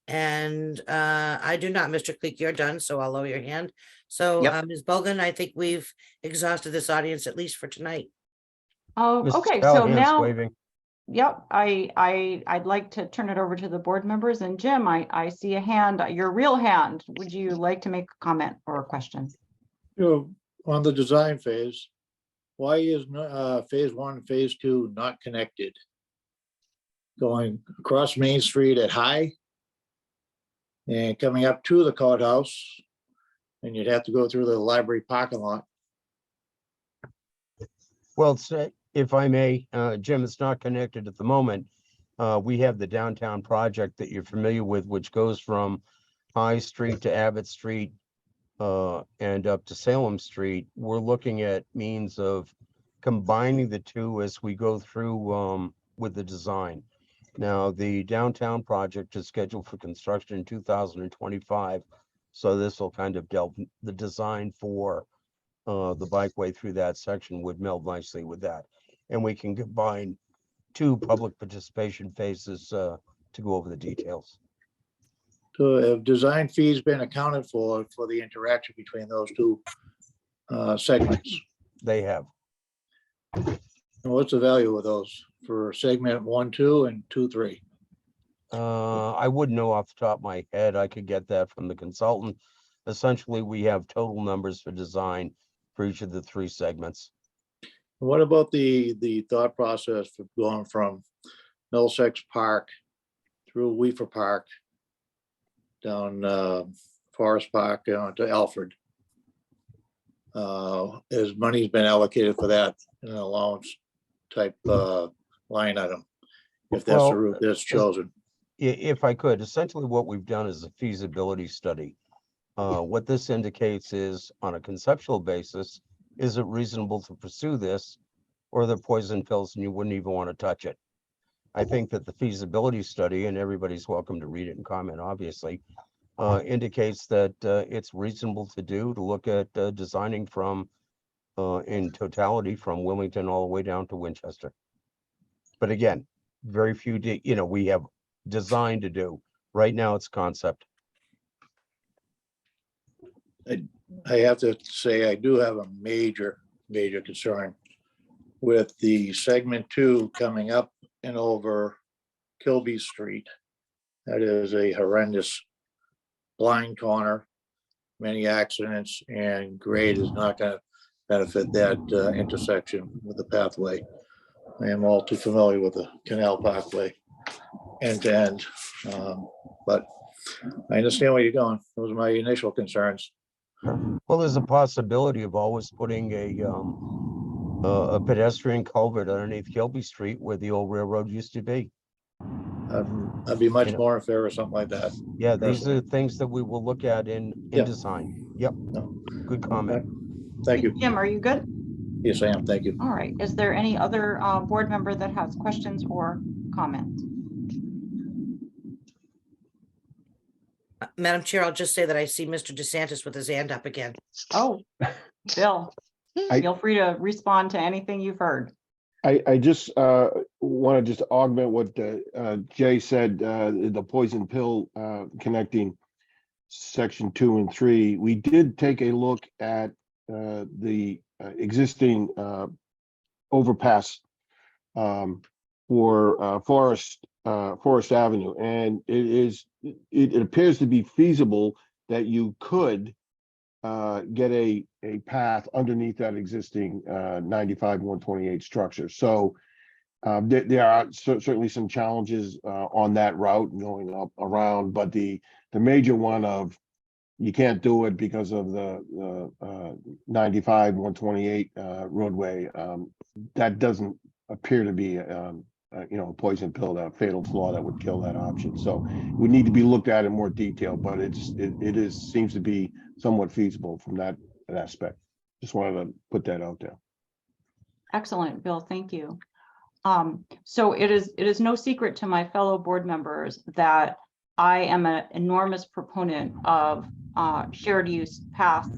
And I do not, Mr. Cleek, you're done, so I'll lower your hand. So Yep. Ms. Bogan, I think we've exhausted this audience, at least for tonight. Mrs. Okay, so Callahan's now, waving. yep, I'd like to turn it over to the board members, and Jim, I see a hand, your real hand. Would you like to make a comment or a question? On the design phase, why is phase 1 and phase 2 not connected? Going across Main Street at High and coming up to the courthouse, and you'd have to go through the library parking lot. Well, if I may, Jim, it's not connected at the moment. We have the downtown project that you're familiar with, which goes from High Street to Abbott Street and up to Salem Street. We're looking at means of combining the two as we go through with the design. Now, the downtown project is scheduled for construction in 2025. So this will kind of delve the design for the bikeway through that section would meld nicely with that. And we can combine 2 public participation phases to go over the details. So have design fees been accounted for the interaction between those 2 segments? They have. And what's the value of those for segment 1, 2 and 2, 3? I wouldn't know off the top of my head. I could get that from the consultant. Essentially, we have total numbers for design for each of the 3 segments. What about the thought process for going from Middlesex Park through Weaver Park down Forest Park to Alfred? As money's been allocated for that in an allowance type line item, if that's the Well, route that's chosen. if I could, essentially what we've done is a feasibility study. What this indicates is, on a conceptual basis, is it reasonable to pursue this, or the poison pills and you wouldn't even want to touch it? I think that the feasibility study, and everybody's welcome to read it and comment, obviously, indicates that it's reasonable to look at designing from, in totality, from Wilmington all the way down to Winchester. But again, very few, we have design to do. Right now, it's concept. I have to say, I do have a major concern with the segment 2 coming up and over Kilby Street. That is a horrendous blind corner, many accidents, and grade is not going to benefit that intersection with the pathway. I am all too familiar with the Canal Parkway end to end. But I understand where you're going. Those are my initial concerns. Well, there's a possibility of always putting a pedestrian culvert underneath Kilby Street where the old railroad used to be. I'd be much more in favor of something like that. Yeah, these personally. are things that we will look at in Yeah. design. Yep, No. good comment. Thank you. Jim, are you good? Yes, I am. Thank you. All right. Is there any other board member that has questions or comments? Madam Chair, I'll just say that I see Mr. DeSantis with his hand up again. Oh, Bill, I- feel free to respond to anything you've heard. I just want to just augment what Jay said, the poison pill connecting section 2 and 3. We did take a look at the existing overpass for Forest Avenue, and it appears to be feasible that you could get a path underneath that existing 95-128 structure. So there are certainly some challenges on that route going up around, but the major one of you can't do it because of the 95-128 roadway. That doesn't appear to be a poison pill, a fatal flaw that would kill that option. So we need to be looked at in more detail, but it seems to be somewhat feasible from that aspect. Just wanted to put that out there. Excellent, Bill. Thank you. So it is no secret to my fellow board members that I am an enormous proponent of shared use paths,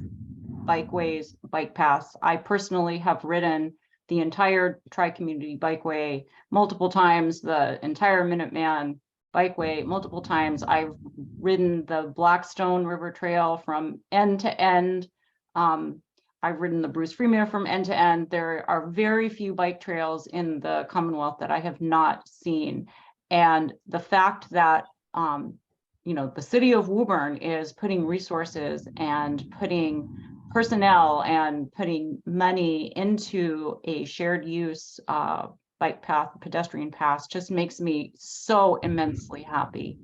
bikeways, bike paths. I personally have ridden the entire Tri-Community Bikeway multiple times, the entire Minuteman Bikeway multiple times. I've ridden the Blackstone River Trail from end to end. I've ridden the Bruce Freeman from end to end. There are very few bike trails in the Commonwealth that I have not seen. And the fact that, the city of Woburn is putting resources and putting personnel and putting money into a shared use bike path, pedestrian path, just makes me so immensely happy.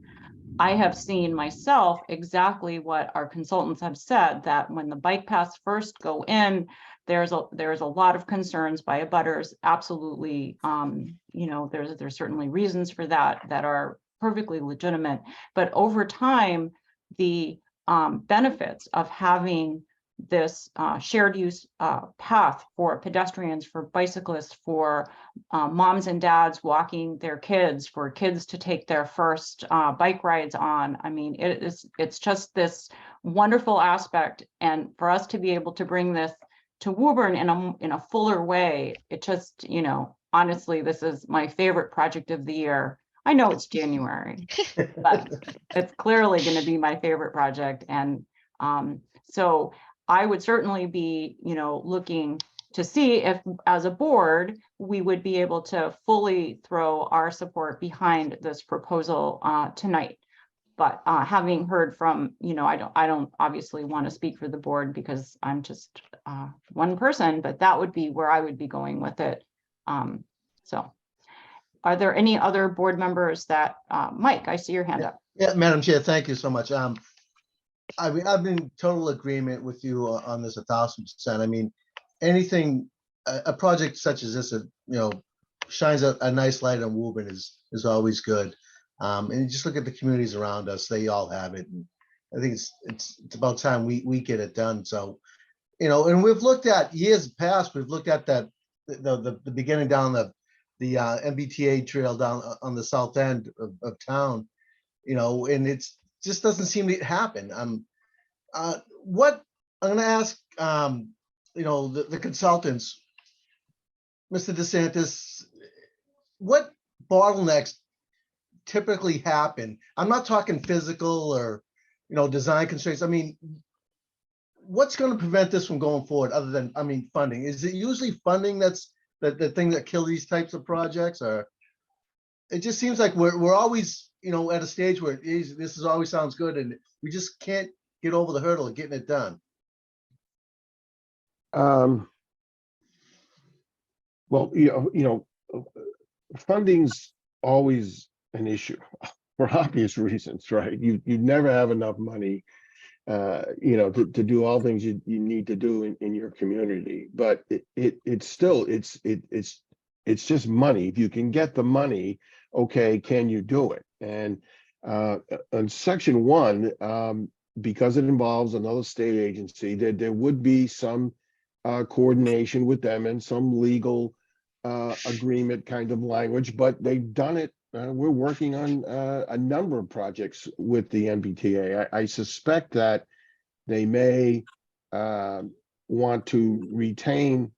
I have seen myself exactly what our consultants have said, that when the bike paths first go in, there's a lot of concerns by abutters. Absolutely, there's certainly reasons for that are perfectly legitimate. But over time, the benefits of having this shared use path for pedestrians, for bicyclists, for moms and dads walking their kids, for kids to take their first bike rides on. I mean, it's just this wonderful aspect, and for us to be able to bring this to Woburn in a fuller way, it just, honestly, this is my favorite project of the year. I know it's January, but it's clearly going to be my favorite project, and so I would certainly be, looking to see if, as a board, we would be able to fully throw our support behind this proposal tonight. But having heard from, I don't obviously want to speak for the board because I'm just one person, but that would be where I would be going with it. So, are there any other board members that, Mike, I see your hand up. Yeah, Madam Chair, thank you so much. I've been in total agreement with you on this 1000%. I mean, anything, a project such as this, shines a nice light on Woburn is always good. And you just look at the communities around us, they all have it. And I think it's about time we get it done. So, you know, and we've looked at years past, we've looked at that, the beginning down the MBTA trail down on the south end of town, you know, and it's just doesn't seem to happen. What I'm gonna ask, you know, the consultants, Mr. DeSantis, what bottlenecks typically happen? I'm not talking physical or, you know, design constraints. I mean, what's going to prevent this from going forward other than, I mean, funding? Is it usually funding that's the thing that kill these types of projects? Or it just seems like we're always, you know, at a stage where this is always sounds good and we just can't get over the hurdle of getting it done. Well, funding's always an issue for obvious reasons, right? You never have enough money, to do all things you need to do in your community. But it's still it's just money. If you can get the money, okay, can you do it? And on section 1, because it involves another state agency, there would be some coordination with them and some legal agreement kind of language, but they've done it. We're working on a number of projects with the MBTA. I suspect that they may want to retain,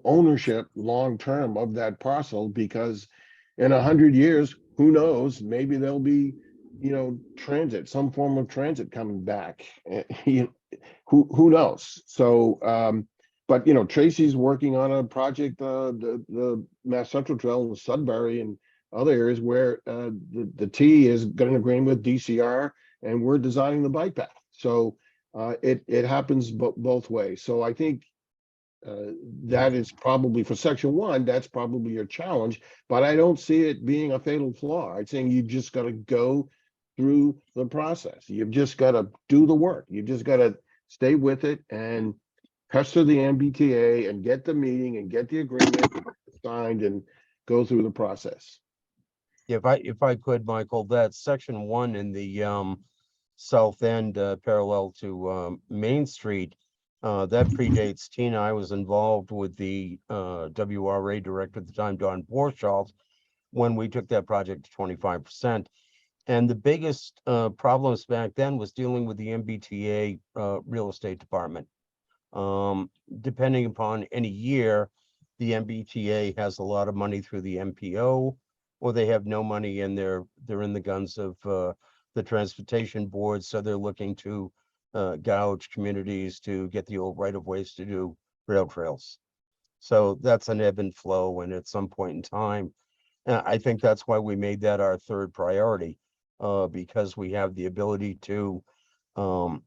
ownership long-term of that parcel, because in 100 years, who knows, maybe there'll be, transit, some form of transit coming back. Who knows? So, but Tracy's working on a project, the Mass Central Trail in Sudbury and other areas where the T is got an agreement with DCR, and we're designing the bike path. So it happens both ways. So I think that is probably for section 1. That's probably your challenge, but I don't see it being a fatal flaw. I'm saying you just got to go through the process. You've just got to do the work. You just got to stay with it and pester the MBTA and get the meeting and get the agreement signed and go through the process. If I could, Michael, that section 1 in the south end parallel to Main Street, that predates Tina. I was involved with the WRA director at the time, Don Borchardt, when we took that project to 25%. And the biggest problems back then was dealing with the MBTA real estate department. Depending upon any year, the MBTA has a lot of money through the MPO, or they have no money and they're in the guns of the transportation board. So they're looking to gouge communities to get the old right-of-ways to do rail trails. So that's an ebb and flow. And at some point in time, I think that's why we made that our third priority, because we have the ability to sew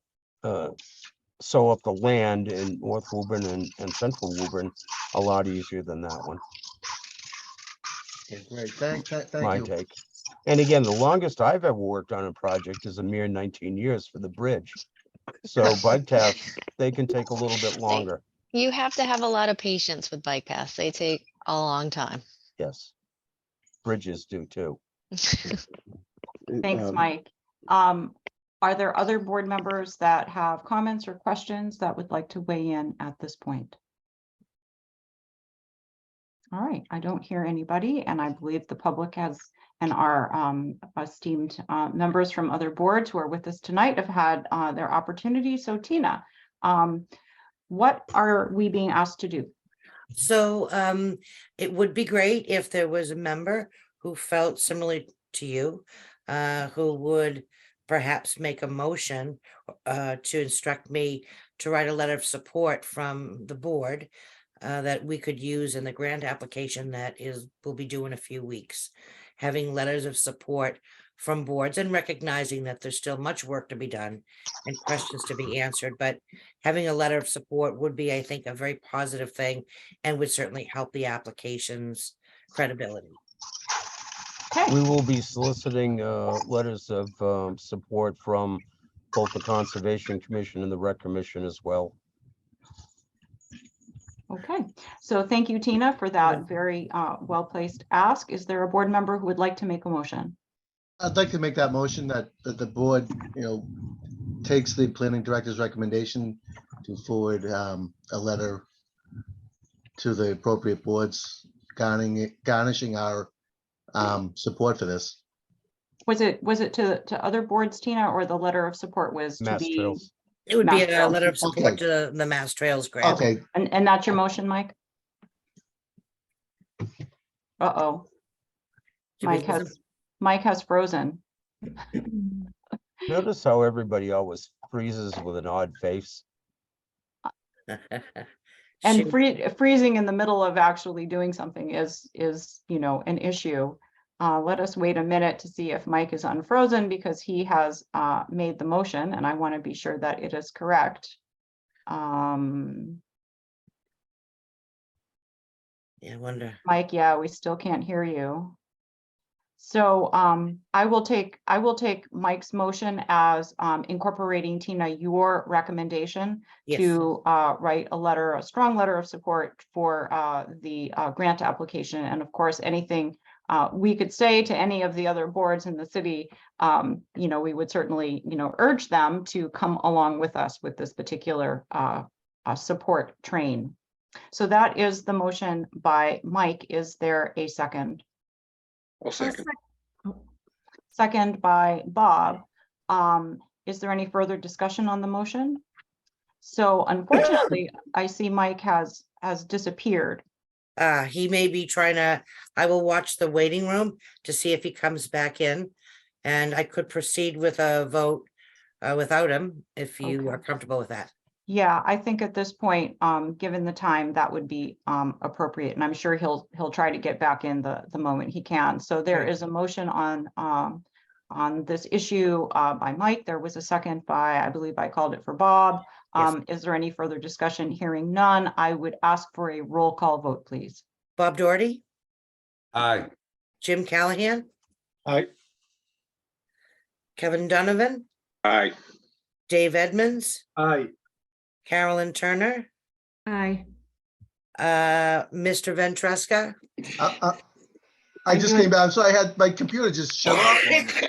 up the land in North Woburn and Central Woburn a lot easier than that one. Okay, great. Thank My you. take. And again, the longest I've ever worked on a project is a mere 19 years for the bridge. So bike paths, they can take a little bit longer. You have to have a lot of patience with bike paths. They take a long time. Yes. Bridges do too. Thanks, Mike. Are there other board members that have comments or questions that would like to weigh in at this point? All right, I don't hear anybody, and I believe the public has, and our esteemed members from other boards who are with us tonight have had their opportunity. So Tina, what are we being asked to do? So it would be great if there was a member who felt similarly to you, who would perhaps make a motion to instruct me to write a letter of support from the board that we could use in the grant application that will be due in a few weeks. Having letters of support from boards and recognizing that there's still much work to be done and questions to be answered, but having a letter of support would be, I think, a very positive thing and would certainly help the application's credibility. Okay. We will be soliciting letters of support from both the Conservation Commission and the Rec Commission as well. Okay, so thank you, Tina, for that very well-placed ask. Is there a board member who would like to make a motion? I'd like to make that motion that the board, takes the planning director's recommendation to forward a letter to the appropriate boards garnishing our support for this. Was it to other boards, Tina, or the letter of support was to Mass the, Trails. It would be Mass a Trails. letter of support Okay. to the Mass Trails grant. Okay, and that's your motion, Mike? Uh-oh, Did we Mike lose him? Mike has frozen. Notice how everybody always freezes with an odd face. And Shoot. freezing in the middle of actually doing something is, an issue. Let us wait a minute to see if Mike is unfrozen because he has made the motion and I want to be sure that it is correct. Yeah, I wonder. Mike, yeah, we still can't hear you. So I will take Mike's motion as incorporating, Tina, your recommendation Yes. to write a strong letter of support for the grant application. And of course, anything we could say to any of the other boards in the city, we would certainly, urge them to come along with us with this particular support train. So that is the motion by Mike. Is there a second? I'll second. Second by Bob. Is there any further discussion on the motion? So unfortunately, I see Mike has disappeared. He may be trying to, I will watch the waiting room to see if he comes back in. And I could proceed with a vote without him, if you are Okay. comfortable with that. Yeah, I think at this point, given the time, that would be appropriate, and I'm sure he'll try to get back in the moment he can. So there Right. is a motion on this issue by Mike. There was a second by, I believe I called it for Bob. Yes. Is there any further discussion? Hearing none, I would ask for a roll call vote, please. Bob Doherty, Aye. Jim Callahan, Aye. Kevin Donovan, Aye. Dave Edmonds, Aye. Carolyn Turner, Aye. Mr. Ventresca. I just came back, so I had my computer just shut off.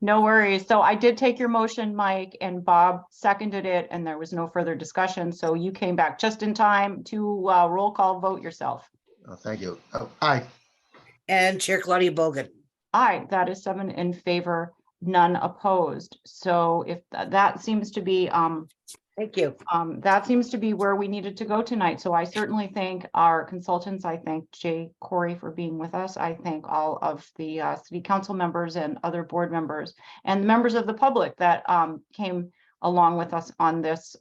No worries. So I did take your motion, Mike, and Bob seconded it, and there was no further discussion. So you came back just in time to roll call vote yourself. Oh, thank you. Aye. And Chair Claudia Bogan. Aye, that is 7 in favor, none opposed. So if that seems to be, Thank you. that seems to be where we needed to go tonight. So I certainly thank our consultants. I thank Jay Corey for being with us. I thank all of the city council members and other board members and members of the public that came along with us on this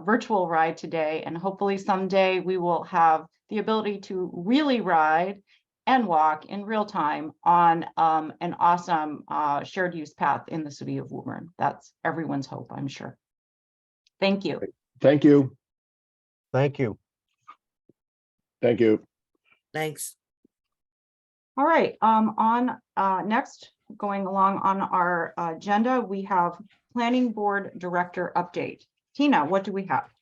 virtual ride today. And hopefully someday we will have the ability to really ride and walk in real time on an awesome shared use path in the city of Woburn. That's everyone's hope, I'm sure. Thank you. Thank you. Thank you. Thank you. Thanks. All right, on next, going along on our agenda, we have Planning Board Director update. Tina, what do we have?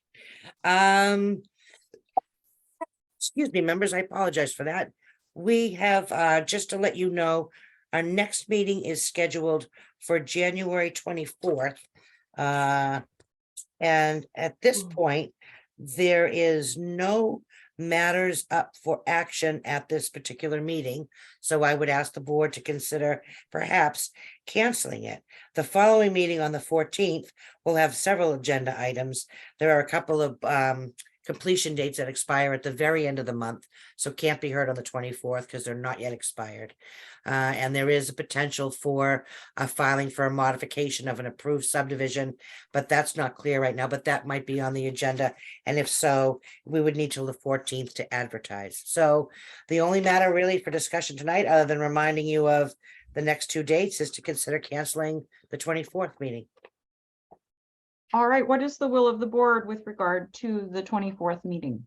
Excuse me, members, I apologize for that. We have, just to let you know, our next meeting is scheduled for January 24th. And at this point, there is no matters up for action at this particular meeting. So I would ask the board to consider perhaps canceling it. The following meeting on the 14th will have several agenda items. There are a couple of completion dates that expire at the very end of the month, so can't be heard on the 24th because they're not yet expired. And there is a potential for a filing for a modification of an approved subdivision, but that's not clear right now, but that might be on the agenda. And if so, we would need till the 14th to advertise. So the only matter really for discussion tonight, other than reminding you of the next two dates, is to consider canceling the 24th meeting. All right, what is the will of the board with regard to the 24th meeting?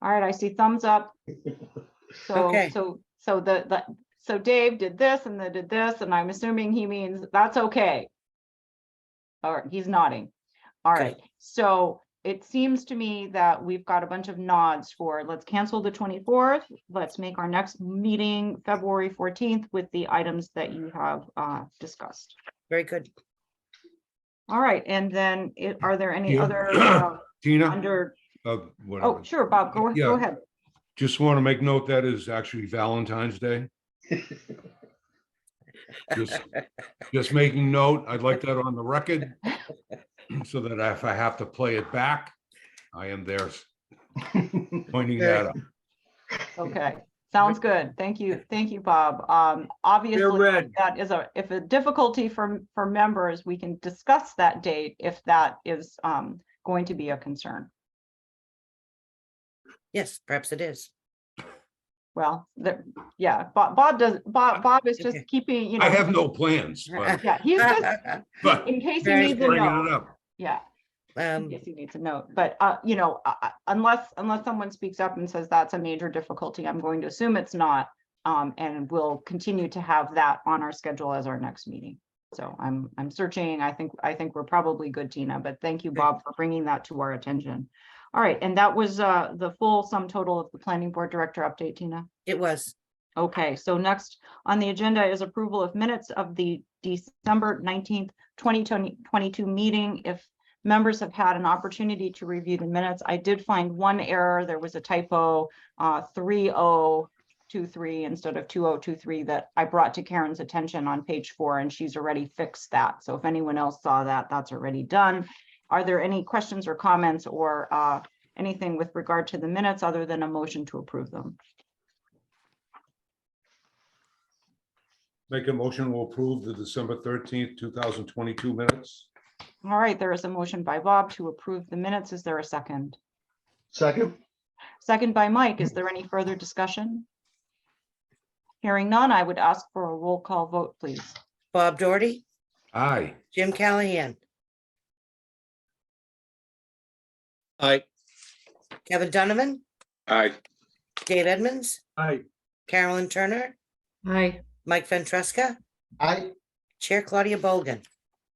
All right, I see thumbs up. So, Okay. so Dave did this and then did this, and I'm assuming he means that's okay. All right, he's nodding. All right, so it seems to me that we've got a bunch of nods for, let's cancel the 24th. Let's make our next meeting February 14th with the items that you have discussed. Very good. All right, and then are there any Yeah. other Tina? under, Whatever. oh, sure, Bob, go Yeah. ahead. Just want to make note that is actually Valentine's Day. Just making note. I'd like that on the record. So that if I have to play it back, I am there pointing that out. Okay, sounds good. Thank you, Bob. Obviously, red. that is if a difficulty for members, we can discuss that date if that is going to be a concern. Yes, perhaps it is. Well, yeah, Bob is just Okay. keeping, you I know, have no plans, but, yeah, he's just, but in case he Very needs a bringing note. it up. Yeah, in Um, case he needs a note, but you know, unless someone speaks up and says that's a major difficulty, I'm going to assume it's not. And we'll continue to have that on our schedule as our next meeting. So I'm searching. I think we're probably good, Tina, but thank you, Bob, for bringing that to our attention. All right, and that was the full sum total of the planning board director update, Tina. it was. Okay, so next on the agenda is approval of minutes of the December 19th, 2022 meeting. If members have had an opportunity to review the minutes, I did find one error. There was a typo, 3023 instead of 2023 that I brought to Karen's attention on page 4, and she's already fixed that. So if anyone else saw that, that's already done. Are there any questions or comments or anything with regard to the minutes other than a motion to approve them? Make a motion to approve the December 13th, 2022 minutes. All right, there is a motion by Bob to approve the minutes. Is there a second? Second, Second by Mike. Is there any further discussion? Hearing none, I would ask for a roll call vote, please. Bob Doherty, Aye. Jim Callahan, Aye. Kevin Donovan, Aye. Dave Edmonds, Aye. Carolyn Turner, Aye. Mike Ventresca, aye, Chair Claudia Bolgan.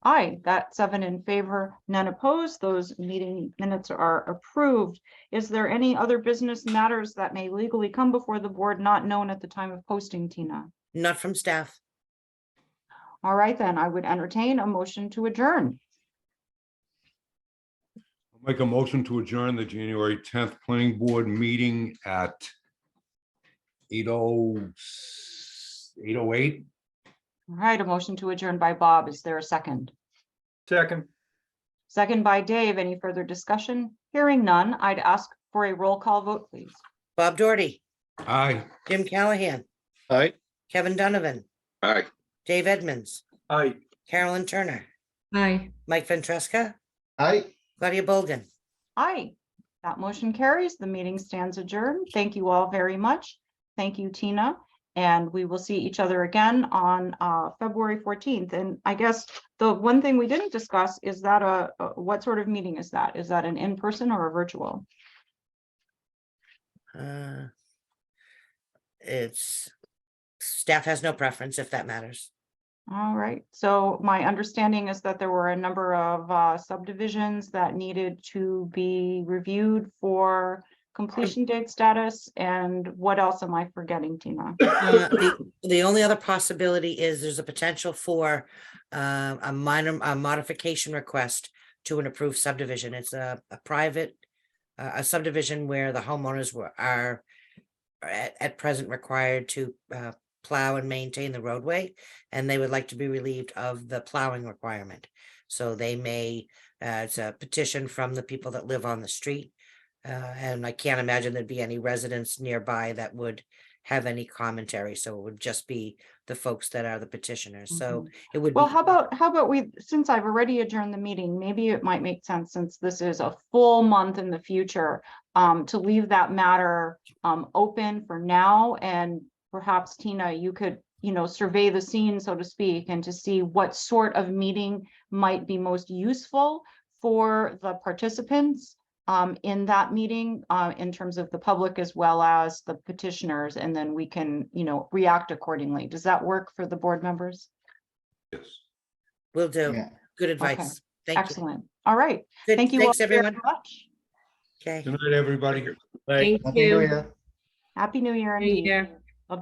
Aye, that 7 in favor, none opposed. Those meeting minutes are approved. Is there any other business matters that may legally come before the board not known at the time of posting, Tina? Not from staff. All right, then I would entertain a motion to adjourn. Make a motion to adjourn the January 10th planning board meeting at 8:08. All right, a motion to adjourn by Bob. Is there a second? Second. Second by Dave. Any further discussion? Hearing none, I'd ask for a roll call vote, please. Bob Doherty, Aye. Jim Callahan, Aye. Kevin Donovan, Aye. Dave Edmonds, Aye. Carolyn Turner, Aye. Mike Ventresca, aye. Claudia Bolgan. Aye, that motion carries. The meeting stands adjourned. Thank you all very much. Thank you, Tina. And we will see each other again on February 14th. And I guess the one thing we didn't discuss is that what sort of meeting is that? Is that an in-person or a virtual? It's staff has no preference if that matters. All right, so my understanding is that there were a number of subdivisions that needed to be reviewed for completion date status. And what else am I forgetting, Tina? The only other possibility is there's a potential for a modification request to an approved subdivision. It's a private a subdivision where the homeowners are at present required to plow and maintain the roadway, and they would like to be relieved of the plowing requirement. So they may, it's a petition from the people that live on the street. And I can't imagine there'd be any residents nearby that would have any commentary. So it would just be the folks that are the petitioners. So it would Well, be. how about we, since I've already adjourned the meeting, maybe it might make sense, since this is a full month in the future, to leave that matter open for now. And perhaps, Tina, you could, survey the scene, so to speak, and to see what sort of meeting might be most useful for the participants in that meeting, in terms of the public as well as the petitioners, and then we can, react accordingly. Does that work for the board members? Yes. Will do. Yeah. Good advice. Thank you. Excellent. All right. Good, Thank you all thanks, very everyone. much. Okay. Good night, everybody. Thank Happy New you. Year. Happy New Year New indeed. Year.